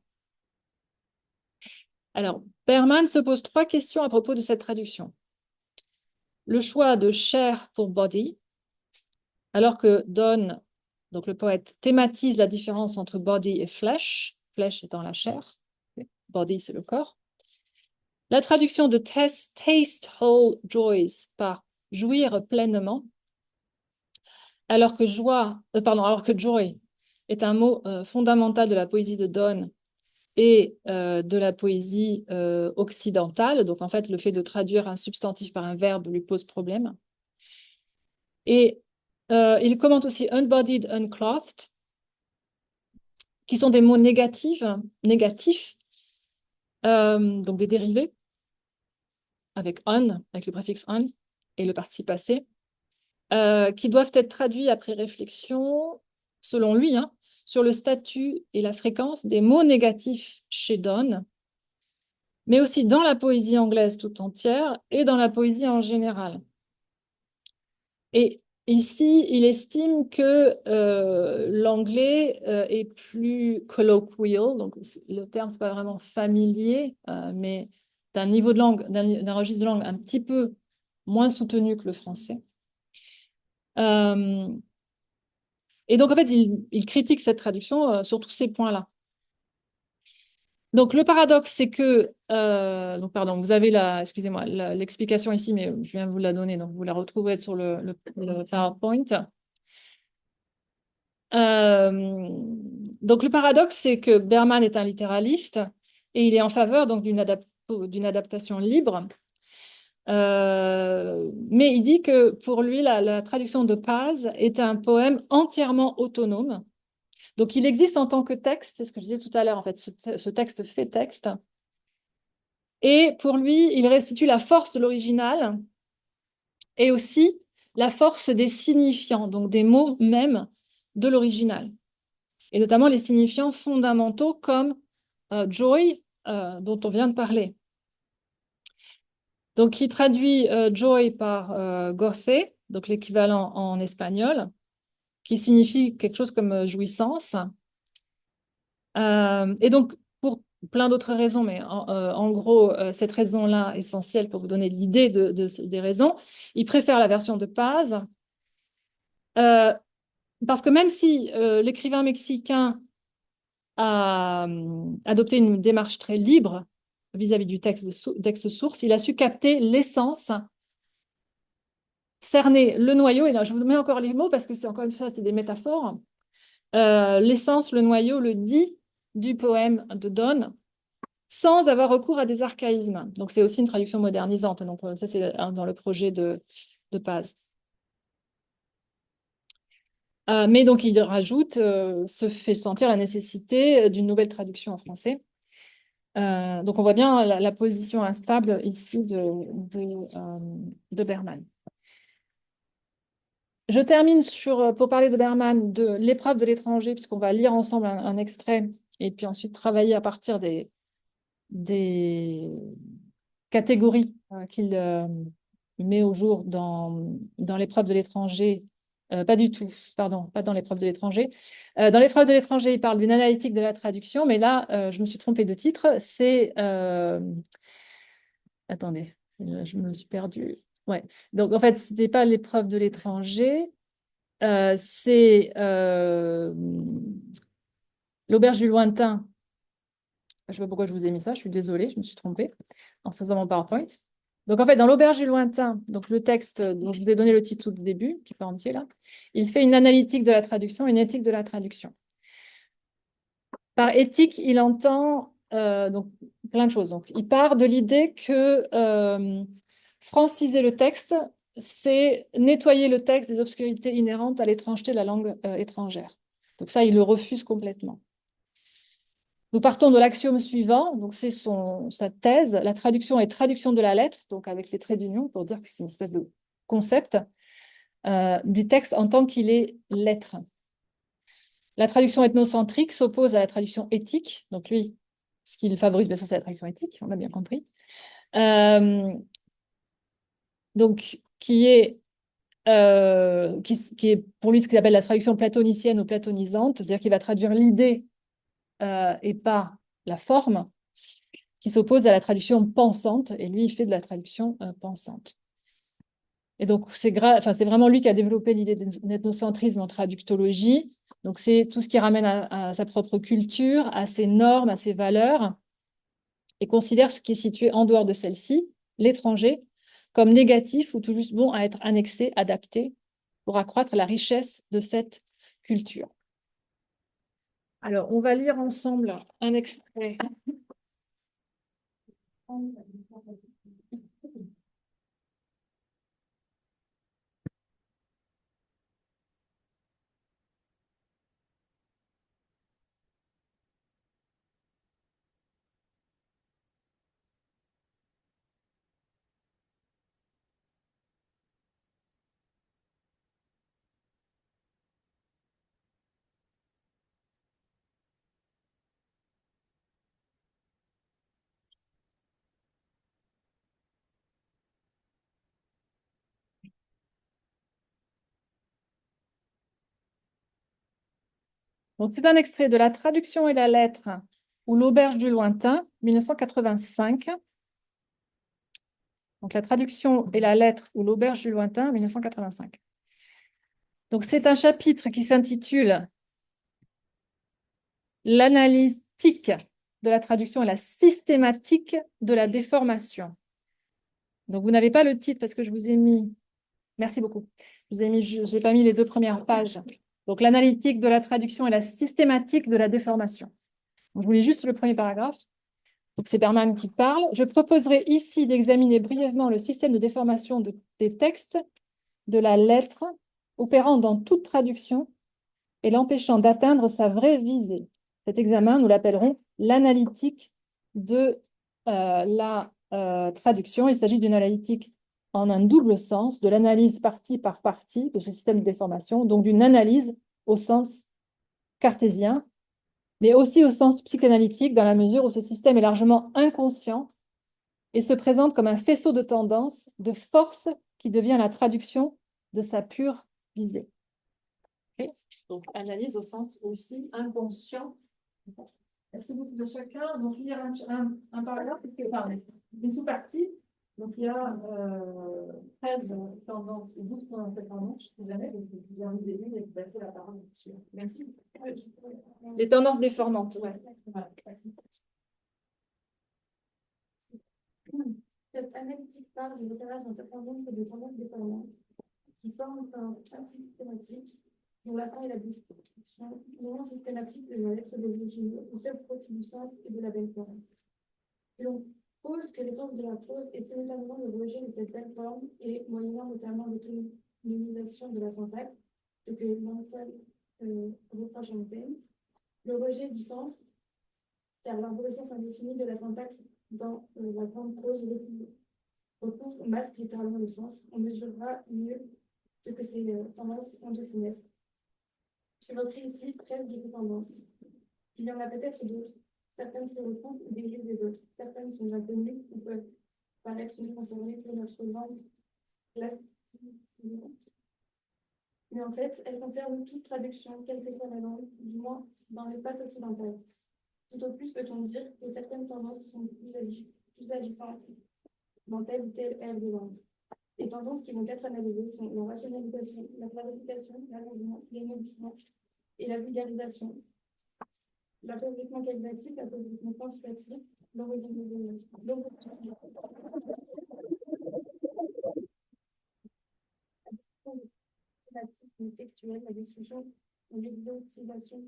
Alors, Berman se pose 3 questions à propos de cette traduction. Le choix de chair pour body, alors que Donne, donc le poète, thématise la différence entre body et flesh, flesh étant la chair, body c'est le corps. La traduction de taste whole joys par jouir pleinement, alors que joy est un mot fondamental de la poésie de Donne et de la poésie occidentale. Donc, en fait, le fait de traduire un substantif par un verbe lui pose problème. Et il commente aussi unbodied, unclothed, qui sont des mots négatifs, donc des dérivés, avec le préfixe on et le participe passé, qui doivent être traduits après réflexion, selon lui, hein, sur le statut et la fréquence des mots négatifs chez Donne, mais aussi dans la poésie anglaise tout entière et dans la poésie en général. Et ici, il estime que l'anglais est plus colloquial, donc le terme n'est pas vraiment familier, mais d'un niveau de langue, d'un registre de langue un petit peu moins soutenu que le français. Et donc, en fait, il critique cette traduction sur tous ces points-là. Donc, le paradoxe, c'est que... donc, pardon, vous avez excusez-moi, l'explication ici, mais je viens de vous la donner, donc vous la retrouverez sur le PowerPoint. Donc, le paradoxe, c'est que Berman est un littéraliste et il est en faveur donc, d'une adaptation libre. Mais il dit que pour lui, la traduction de Paz est un poème entièrement autonome. Donc, il existe en tant que texte, c'est ce que je disais tout à l'heure, en fait, ce texte fait texte. Et pour lui, il restitue la force de l'original et aussi la force des signifiants, donc des mots même de l'original. Et notamment les signifiants fondamentaux comme joy, dont on vient de parler. Donc, il traduit joy par goce, donc l'équivalent en espagnol, qui signifie quelque chose comme jouissance. Et donc, pour plein d'autres raisons, mais en gros, cette raison-là essentielle pour vous donner l'idée des raisons, il préfère la version de Paz, parce que même si l'écrivain mexicain a adopté une démarche très libre vis-à-vis du texte source, il a su capter l'essence, cerner le noyau, et là je vous mets encore les mots parce que c'est encore une fois des métaphores, l'essence, le noyau, le dit du poème de Donne, sans avoir recours à des archaïsmes. Donc c'est aussi une traduction modernisante, donc ça c'est dans le projet de Paz. Mais donc, il rajoute, se fait sentir la nécessité d'une nouvelle traduction en français. Donc, on voit bien la position instable ici de Berman. Je termine pour parler de Berman, de l'épreuve de l'étranger, puisqu'on va lire ensemble un extrait et puis ensuite travailler à partir des catégories qu'il met au jour dans l'épreuve de l'étranger. Pas du tout, pardon, pas dans l'épreuve de l'étranger. Dans l'épreuve de l'étranger, il parle d'une analytique de la traduction, mais là, je me suis trompée de titre. C'est... Attendez, je me suis perdue. Ouais. Donc, en fait, ce n'était pas l'épreuve de l'étranger. C'est l'auberge du lointain. Je ne sais pas pourquoi je vous ai mis ça, je suis désolée, je me suis trompée en faisant mon PowerPoint. Donc, en fait, dans l'auberge du lointain, donc le texte dont je vous ai donné le titre au début, qui n'est pas entier là, il fait une analytique de la traduction, une éthique de la traduction. Par éthique, il entend donc, plein de choses. Donc, il part de l'idée que franciser le texte, c'est nettoyer le texte des obscurités inhérentes à l'étrangeté de la langue étrangère. Donc ça, il le refuse complètement. Nous partons de l'axiome suivant, donc c'est sa thèse, la traduction est traduction de la lettre, donc avec les traits d'union, pour dire que c'est une espèce de concept du texte en tant qu'il est lettre. La traduction ethnocentrique s'oppose à la traduction éthique, donc lui, ce qu'il favorise, bien sûr, c'est la traduction éthique, on a bien compris. Donc, qui est pour lui ce qu'il appelle la traduction platonicienne ou platonisante, c'est-à-dire qu'il va traduire l'idée et pas la forme, qui s'oppose à la traduction pensante, et lui, il fait de la traduction pensante. Et donc, c'est vraiment lui qui a développé l'idée d'ethnocentrisme en traductologie. Donc, c'est tout ce qui ramène à sa propre culture, à ses normes, à ses valeurs, et considère ce qui est situé en dehors de celle-ci, l'étranger, comme négatif ou tout juste bon à être annexé, adapté, pour accroître la richesse de cette culture. Alors, on va lire ensemble un extrait. Donc, c'est un extrait de La traduction et la lettre ou l'auberge du lointain, 1985. Donc, La traduction et la lettre ou l'auberge du lointain, 1985. Donc, c'est un chapitre qui s'intitule L'analytique de la traduction et la systématique de la déformation. Donc, vous n'avez pas le titre parce que je vous ai mis... Merci beaucoup. Je n'ai pas mis les 2 premières pages. Donc, l'analytique de la traduction et la systématique de la déformation. Donc, je vous lis juste le premier paragraphe. Donc, c'est Berman qui parle. Je proposerai ici d'examiner brièvement le système de déformation des textes, de la lettre, opérant dans toute traduction et l'empêchant d'atteindre sa vraie visée. Cet examen, nous l'appellerons l'analytique de la traduction. Il s'agit d'une analytique en un double sens, de l'analyse partie par partie de ce système de déformation, donc d'une analyse au sens cartésien, mais aussi au sens psychanalytique, dans la mesure où ce système est largement inconscient et se présente comme un faisceau de tendances, de force qui devient la traduction de sa pure visée. Okay. Donc, analyse au sens aussi inconscient. Est-ce que vous pouvez chacun donc, lire un paragraphe, une sous-partie. Donc, il y a 13 tendances, ou 12 tendances, pardon, je ne sais jamais, donc vous pouvez les élus et vous passez la parole là-dessus. Merci. Les tendances déformantes, ouais. Voilà. Cette analytique parle de l'opérage d'un certain nombre de tendances déformantes qui forment un plan systématique dont la fin est la destruction non systématique de la lettre des originaux au seul profit du sens et de la belle forme. Et l'on pose que l'essence de la prose est simultanément le rejet de cette belle forme et, moyennant notamment l'autonomisation de la syntaxe, ce que l'ensemble reproche en peine, le rejet du sens, car l'arborescence indéfinie de la syntaxe dans la grande prose recouvre, masque littéralement le sens. On mesurera mieux ce que ces tendances ont de funeste. J'ai repris ici 13 de ces tendances. Il y en a peut-être d'autres. Certaines se recoupent ou dérivent des autres. Certaines sont déjà connues ou peuvent paraître ne concerner que notre langue classique. Mais en fait, elles concernent toute traduction, quelle que soit la langue, du moins dans l'espace occidental. Tout au plus peut-on dire que certaines tendances sont plus agissantes dans telle ou telle ère de langue. Les tendances qui vont être analysées sont la rationalisation, la clarification, l'allongement, l'énoblissement et la vulgarisation, l'appauvrissement qualitatif, l'appauvrissement quantitatif, l'originalisation textuelle, la destruction ou l'exotisation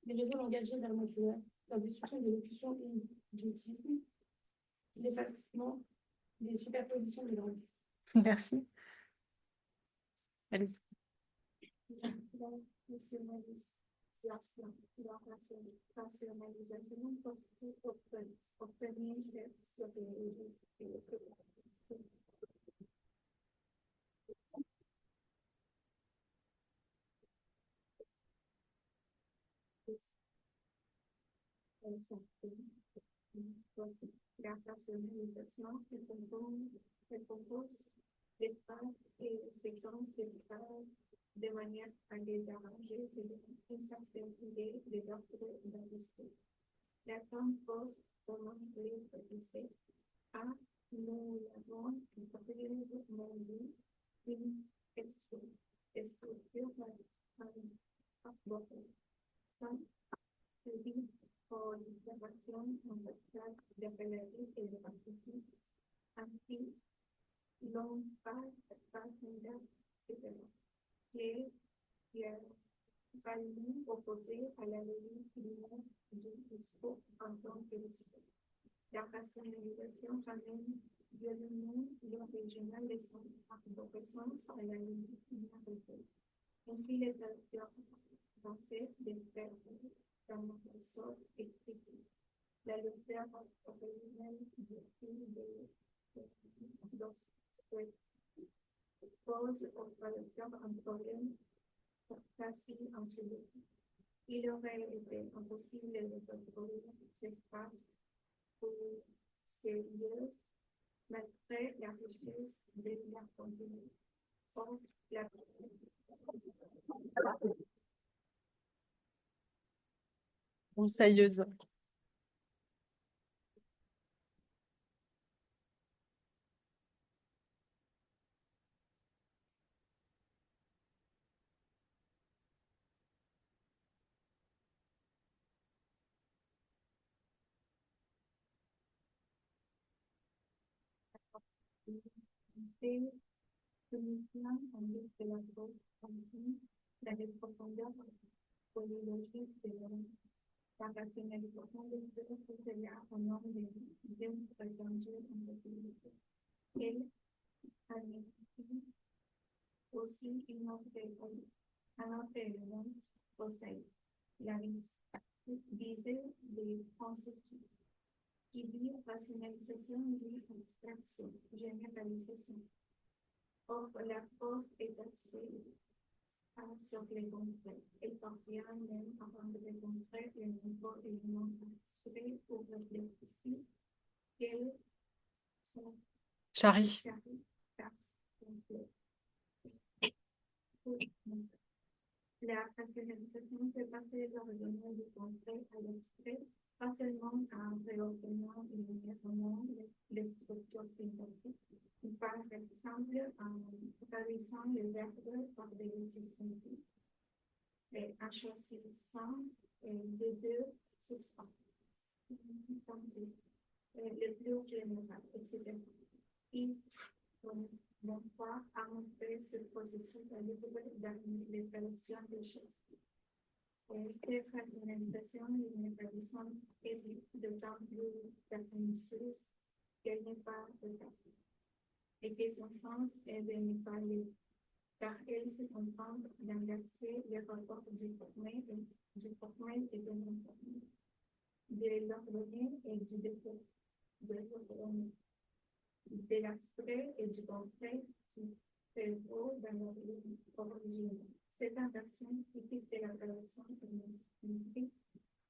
des réseaux langagiers vernaculaires, la destruction des locutions et idiotisme, l'effacement des superpositions de langues. Merci. Allez. La rationalisation elle compose des phrases et séquences de phrases de manière à les arranger selon une certaine idée de l'ordre d'un discours. La grande force comment les préciser a nous l'avons brièvement dit une structure pour l'observation en vertical d'appellation et de participe, ainsi l'on passe une date, etc. Qui est valement opposée à la logique linéaire du discours en tant que discours. La rationalisation ramène violemment l'original de son arborescence à la logique linéaire. Ainsi, les traducteurs français des verbes dans le sort écrit. La lecture originale pose au traducteur un problème facile en sujet. Il aurait été impossible de retrouver cette phrase sérieuse malgré la richesse de la continue. Or, la Broussailleuse. commission en lutte de la grosse continue dans les profondeurs polylogiques de l'homme. La rationalisation des deux serait au nom d'une prétendue impossibilité. Elle admet aussi un autre élément possède la visée des concepts qui dit rationalisation dit abstraction, généralisation. Or, la force est axée sur les contraires. Elle parvient même à rendre les contraires les nouveaux éléments abstraits ou réfléchis qu'elle Charrie. La rationalisation fait passer les ordonnements du concret à l'abstrait, pas seulement en réordonnant immédiatement les structures syntaxiques, mais par exemple en traduisant les verbes par des substantifs et en choisissant les deux substantifs, le plus général, etc. Et mon part a montré ce processus à l'époque dans les traductions des choses. Cette rationalisation généralisante est d'autant plus pernicieuse qu'elle n'est pas totale et que son sens est de ne pas car elles se contentent d'inverser les rapports du formel et de non-formel, de l'ordonné et du désordonné, de l'abstrait et du concret qui prévaut dans l'origine. Cette inversion typique de la traduction linguistique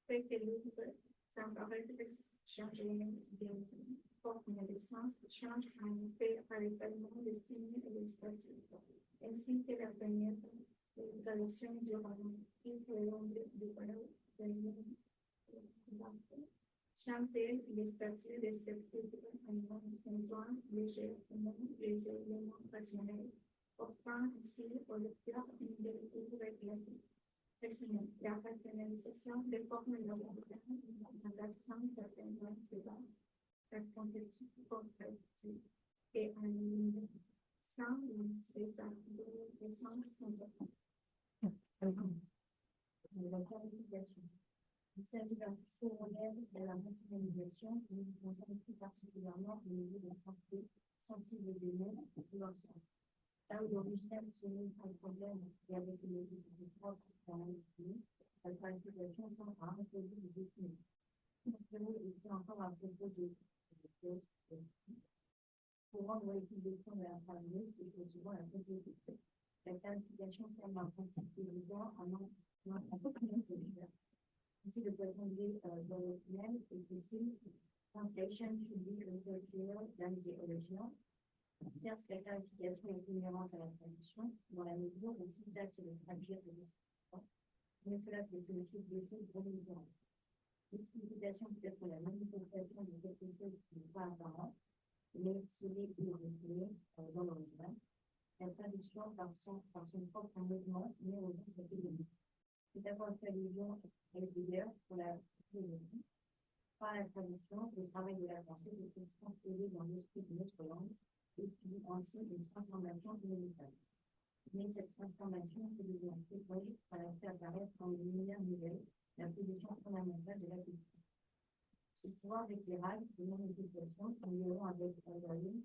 fait que l'œuvre s'empare de changer de forme et de sens, change en effet radicalement le signe et le statut, ainsi que la première traduction du roman, qui est l'ombre du paroles chanter les statuts de cette œuvre en accentuant légèrement les éléments rationnels, offrant ainsi au lecteur une véritable classique. La rationalisation des formes européennes en l'accent certaines suivantes, la contexture et en ligne sans ces arguments de sens important. La clarification. Il s'agit d'un faux relève de la rationalisation qui nous concerne plus particulièrement au niveau des français sensibles des mots ou leur sens. Là où l'original se met sans problème et avec les études propres dans l'industrie, la clarification tend à imposer des définitions. Ce mot est fait encore à propos de choses. Pour rendre l'utilisation de la phrase russe, il faut souvent la compléter. La clarification forme un principe évident en Ici, le poisson dans le final est utile. Translation should be closer clear than the original. Certes, la clarification est inhérente à la traduction, dans la mesure où tout acte de traduire est nécessaire, mais cela peut signifier des choses bien différentes. L'explicitation peut être la manifestation de quelque chose qui n'est pas apparent, mais celui qui est défini dans l'original. La traduction, par son propre mouvement, met au bout cette idée. C'est d'abord cette allusion régulière pour la philosophie. Par la traduction, le travail de la pensée peut se transposer dans l'esprit d'une autre langue et subit ainsi une transformation médicale. Mais cette transformation se devient précoce par la faire apparaître dans une lumière nouvelle la position fondamentale de la question. Ce pouvoir d'éclairage de non-explication, nous verrons avec Alvarin,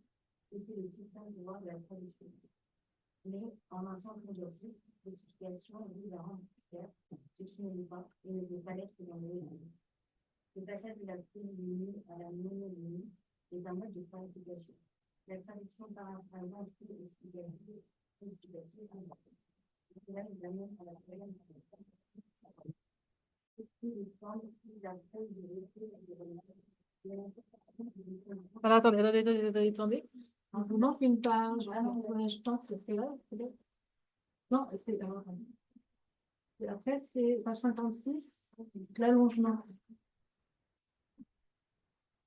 et c'est le puissant pouvoir de la traduction. Mais en un sens négatif, l'explication vise à rendre clair ce qui ne l'est pas et ne peut pas l'être dans le livre. Le passage de la polysémie à la monolymie est un mode de clarification. La traduction paraphrasant tout explicative. Cela nous amène à la troisième Alors, attendez. Il vous manque une page. Ah non, je pense que c'est là. Non, c'est après, c'est page 56, l'allongement.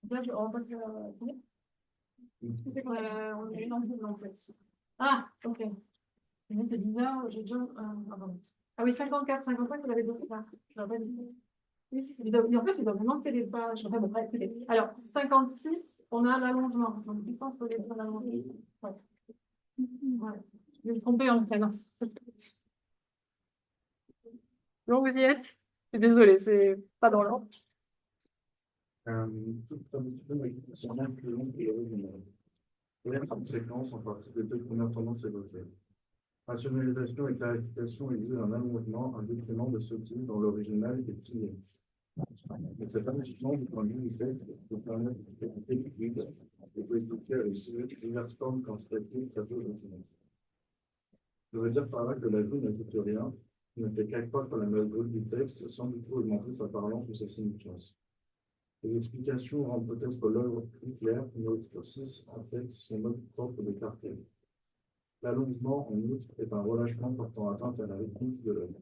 Là, on va passer à c'est quoi on est dans le en fait. Ah, ok. Mais c'est bizarre, j'ai déjà. Ah oui, 54, 55, vous l'avez dit ça. Je l'avais dit. Oui, en fait, il doit vous manquer des pages. Enfin, bon, bref, alors, 56, on a l'allongement. Donc, puissance sur les points d'allongement. Ouais. Ouais. Je vais me tromper en prénom. Bon, vous y êtes? Je suis désolée, c'est pas dans l'ordre. Toute traduction est sûrement plus longue que l'original. Première conséquence, en partie des deux premières tendances évoquées. Rationalisation et clarification exigent un allongement, un détriment de ce qui, dans l'original, est plié. Mais cet allongement, du point de vue du texte, peut permettre d'éviter l'équilibre et peut expliquer avec diverses formes quantitatives très peu pertinentes. Je veux dire par là que l'ajout ne coûte rien, ne fait qu'accroître la mesure du texte sans du tout augmenter sa parlance ou sa signification. Les explications rendent peut-être l'œuvre plus claire, mais obscurcissent en fait son mode propre de clarté. L'allongement, en outre, est un relâchement portant atteinte à la rythmique de l'œuvre.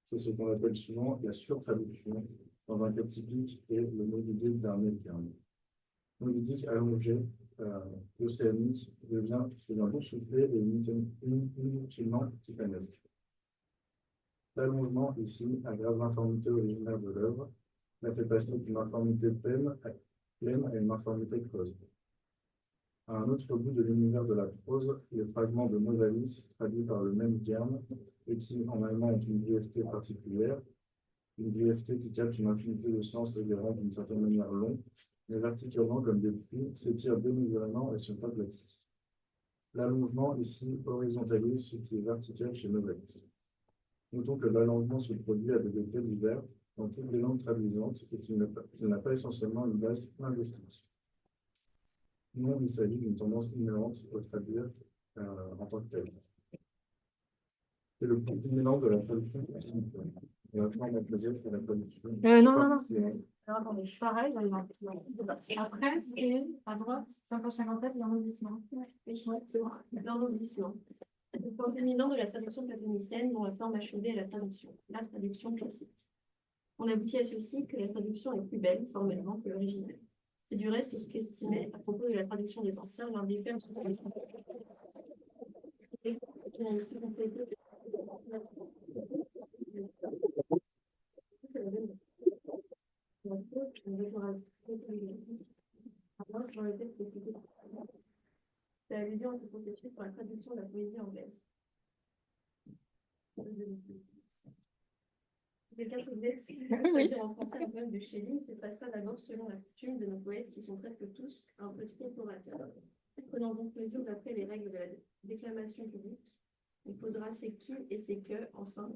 C'est ce qu'on appelle souvent la surtraduction, dans un cas typique est le mobilier d'un médium. Mobilier allongé, l'océanie devient boursouflé et inutilement titanesque. L'allongement, ici, aggrave l'informité originaire de l'œuvre, la fait passer d'une informité pleine à une informité creuse. À un autre bout de l'univers de la prose, les fragments de Novalis, traduits par le même terme, et qui en allemand ont une grièveté particulière, une grièveté qui capte une infinité de sens et les rend d'une certaine manière longs, mais verticalement comme des puits, s'étirent démesurément et sont aplatis. L'allongement ici horizontalise ce qui est vertical chez Novalis. Notons que l'allongement se produit à des degrés divers dans toutes les langues traduisantes et qu'il n'a pas essentiellement une base linguistique. Non, il s'agit d'une tendance inhérente au traduire en tant que tel. C'est le point dominant de la traduction continue. Et maintenant, on va poser sur la traduction. Non. Alors, attendez, je pareil. Après, c'est à droite, 50-57, l'ennoblissement. Oui, c'est bon. L'ennoblissement. Le point dominant de la traduction platonicienne dont la forme achevée est la traduction classique. On aboutit à ceci que la traduction est plus belle formellement que l'original. C'est du reste ce qu'estimait à propos de la traduction des anciens l'un des pères de c'est allusion à ce processus pour la traduction de la poésie anglaise. Quelqu'un qui voulait traduire en français un poème de Schelling, c'est passera d'abord selon la coutume de nos poètes qui sont presque tous un petit orateurs. Prenant donc mesure d'après les règles de la déclamation publique, il posera ses qui et ses que, enfin,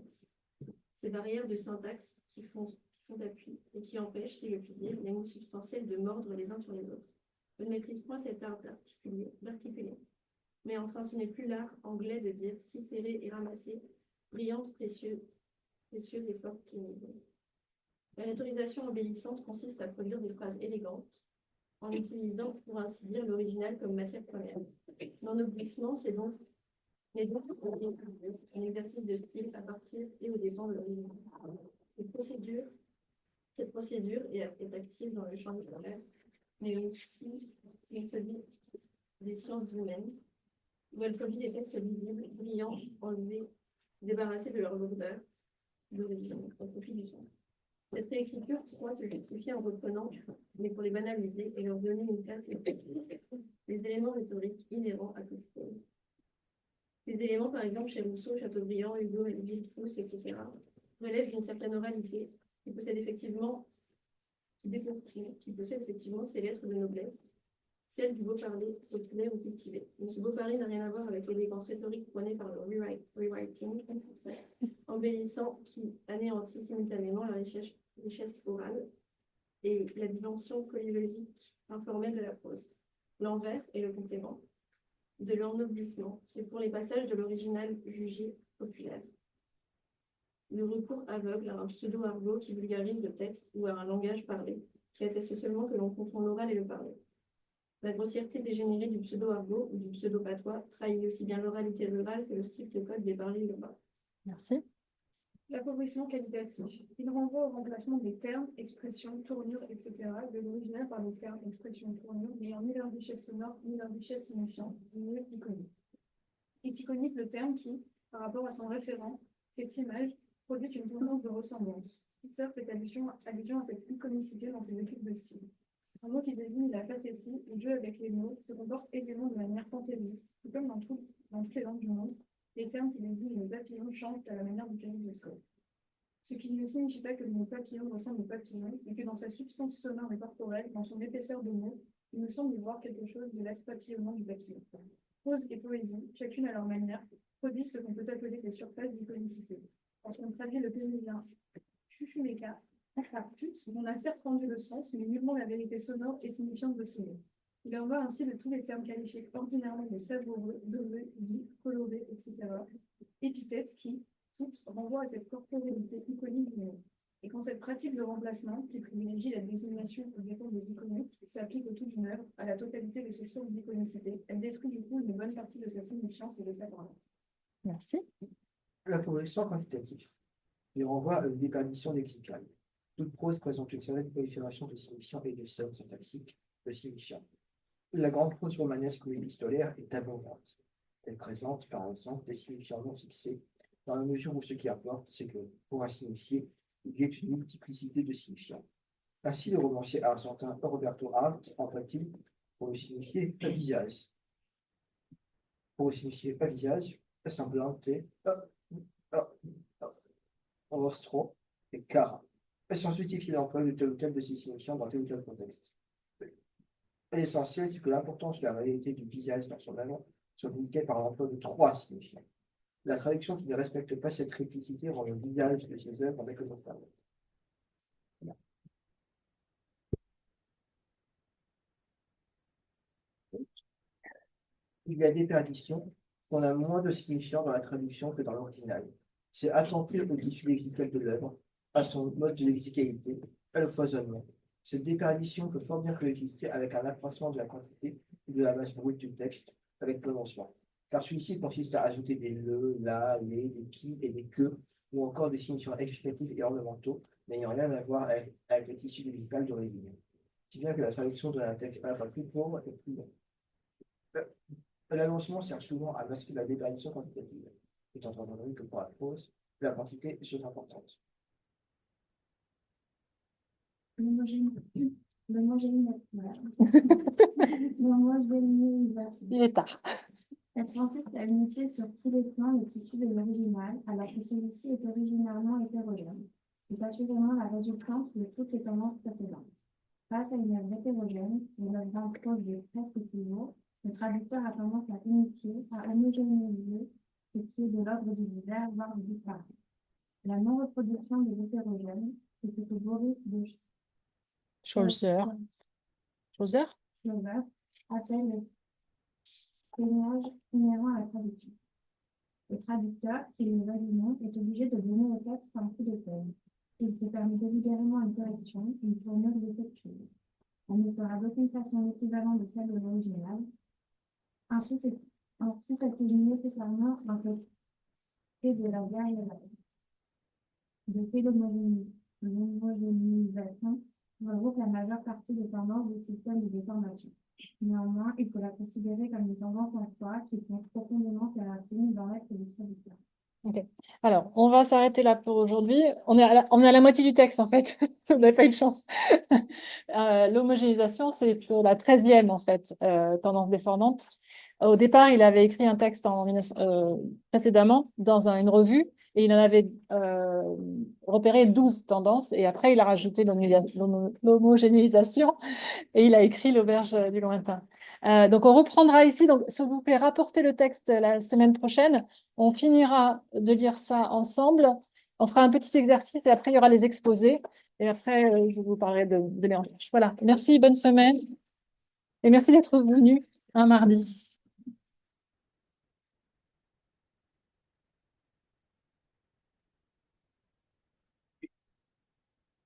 ces barrières de syntaxe qui font appui et qui empêchent, si je puis dire, les mots substantiels de mordre les uns sur les autres. Je ne méprise point cet art d'articuler. Mais enfin, ce n'est plus l'art anglais de dire si serré et ramassé, brillante, précieuse et forte timide. La rhétorisation embellissante consiste à produire des phrases élégantes en utilisant, pour ainsi dire, l'original comme matière première. L'ennoblissement, c'est donc un exercice de style à partir et au dépend de l'original. Cette procédure est active dans le champ littéraire, mais aussi produit des sciences humaines, où elle produit des textes lisibles, brillants, enlevés, débarrassés de leur lourdeur d'origine, au profit du son. Cette réécriture pourra se justifier en reprenant, mais pour les banaliser et leur donner une place esthétique, les éléments rhétoriques inhérents à toute chose. Ces éléments, par exemple, chez Rousseau, Chateaubriand, Hugo, Villeproust, etc., relèvent d'une certaine oralité qui possède effectivement ces lettres de noblesse, celle du beau parler, s'exprimer ou cultiver. Mais ce beau parler n'a rien à voir avec l'élégance rhétorique prônée par le rewriting, embellissant qui anéantit simultanément la richesse orale et la dimension polylogique informelle de la prose. L'envers et le complément de l'ennoblissement, c'est pour les passages de l'original jugé populaire. Le recours aveugle à un pseudo-argot qui vulgarise le texte ou à un langage parlé, qui atteste seulement que l'on confond l'oral et le parlé. La grossièreté dégénérée du pseudo-argot ou du pseudo-patois trahit aussi bien l'oralité rurale que le strict code des parlers urbains. Merci. L'appauvrissement qualitatif. Il renvoie au remplacement des termes, expressions, tournures, etc. de l'original par des termes, expressions, tournures n'ayant ni leur richesse sonore ni leur richesse signifiante, ni iconique. Est iconique le terme qui, par rapport à son référent, cette image, produit une tendance de ressemblance. Spitzer fait allusion à cette iconicité dans ses études de style. Un mot qui désigne la facétie, le jeu avec les mots, se comporte aisément de manière fantaisiste, tout comme dans toutes les langues du monde. Les termes qui désignent le papillon changent à la manière du kaléidoscope. Ce qui ne signifie pas que le mot papillon ressemble au papillon, mais que dans sa substance sonore et corporelle, dans son épaisseur de mots, il nous semble y voir quelque chose de l'axe papillonnant du papillon. Prose et poésie, chacune à leur manière, produisent ce qu'on peut appeler des surfaces d'iconicité. Quand on traduit le pénulien chuchumeka, on a certes rendu le sens, mais nullement la vérité sonore et signifiante de ce mot. Il en va ainsi de tous les termes qualifiés ordinairement de savoureux, doré, vif, coloré, etc. Épithètes qui, toutes, renvoient à cette corporalité iconique du mot. Et quand cette pratique de remplacement, qui privilégie la désignation au dépend de l'iconique, s'applique au tout d'une œuvre, à la totalité de ses sources d'iconicité, elle détruit du coup une bonne partie de sa signifiance et de sa grammaire. Merci. L'appauvrissement quantitatif. Il renvoie à une déperdition lexicale. Toute prose présente une certaine prolifération de signifiants et de scènes syntaxiques de signifiants. La grande prose romanesque ou épistolaire est abondante. Elle présente, par exemple, des signifiants non fixés, dans la mesure où ce qui importe, c'est que, pour un signifié, il y ait une multiplicité de signifiants. Ainsi, le romancier argentin Roberto Art emploie-t-il pour le signifier un visage. Pour le signifier un visage, semblante, rostro et cara. Sans justifier l'emploi de tel ou tel de ces signifiants dans tel ou tel contexte. L'essentiel, c'est que l'importance de la réalité du visage dans son œuvre sont indiquées par l'emploi de 3 signifiants. La traduction qui ne respecte pas cette triplicité rend le visage de ces œuvres méconnaissable. Voilà. Il y a des perditions qu'on a moins de signifiants dans la traduction que dans l'original. C'est attenter au tissu lexical de l'œuvre, à son mode de lexicalité, à le foisonnement. Cette déperdition peut fort bien coexister avec un accroissement de la quantité et de la masse brute du texte avec prononcement. Car celui-ci consiste à ajouter des le, la, les, des qui et des que, ou encore des signifiants explicatifs et ornementaux n'ayant rien à voir avec le tissu lexical d'origine. Si bien que la traduction donne un texte à la fois plus pauvre et plus long. L'annoncement sert souvent à masquer la déperdition quantitative, étant entendu que pour la prose, la quantité est chose importante. L'homogénéisation. Il est tard. Elle consiste à unifier sur tous les plans le tissu de l'original, alors que celui-ci est originairement hétérogène. C'est assurément la résultante de toutes les tendances précédentes. Face à une œuvre hétérogène, une œuvre d'un prose de presque toujours, le traducteur a tendance à unifier, à homogénéiser ce qui est de l'ordre du divers, voire du disparu. La non-reproduction de l'hétérogène, c'est ce que Boris de Scholzer. Scholzer appelle le peignage inhérent à la traduction. Le traducteur, qui le veut du nom, est obligé de donner au texte un coup de peine. S'il se permet délibérément une correction, une tournure défectueuse. Elle ne sera d'aucune façon équivalente de celle de l'original. Ainsi fait-il nécessairement un côté de la variable. Depuis l'homogénéisation, regroupe la majeure partie des tendances du système de déformation. Néanmoins, il faut la considérer comme une tendance en soi qui compte profondément ses racines dans l'être du traducteur. Ok. Alors, on va s'arrêter là pour aujourd'hui. On est à la moitié du texte, en fait. Vous n'avez pas eu de chance. L'homogénéisation, c'est la 13e, en fait, tendance déformante. Au départ, il avait écrit un texte précédemment dans une revue et il en avait repéré 12 tendances. Et après, il a rajouté l'homogénéisation et il a écrit l'Auberge du lointain. Donc, on reprendra ici. Donc, s'il vous plaît, rapportez le texte la semaine prochaine. On finira de lire ça ensemble. On fera un petit exercice et après, il y aura les exposés. Et après, je vous parlerai de mes recherches. Voilà. Merci, bonne semaine. Et merci d'être venu un mardi.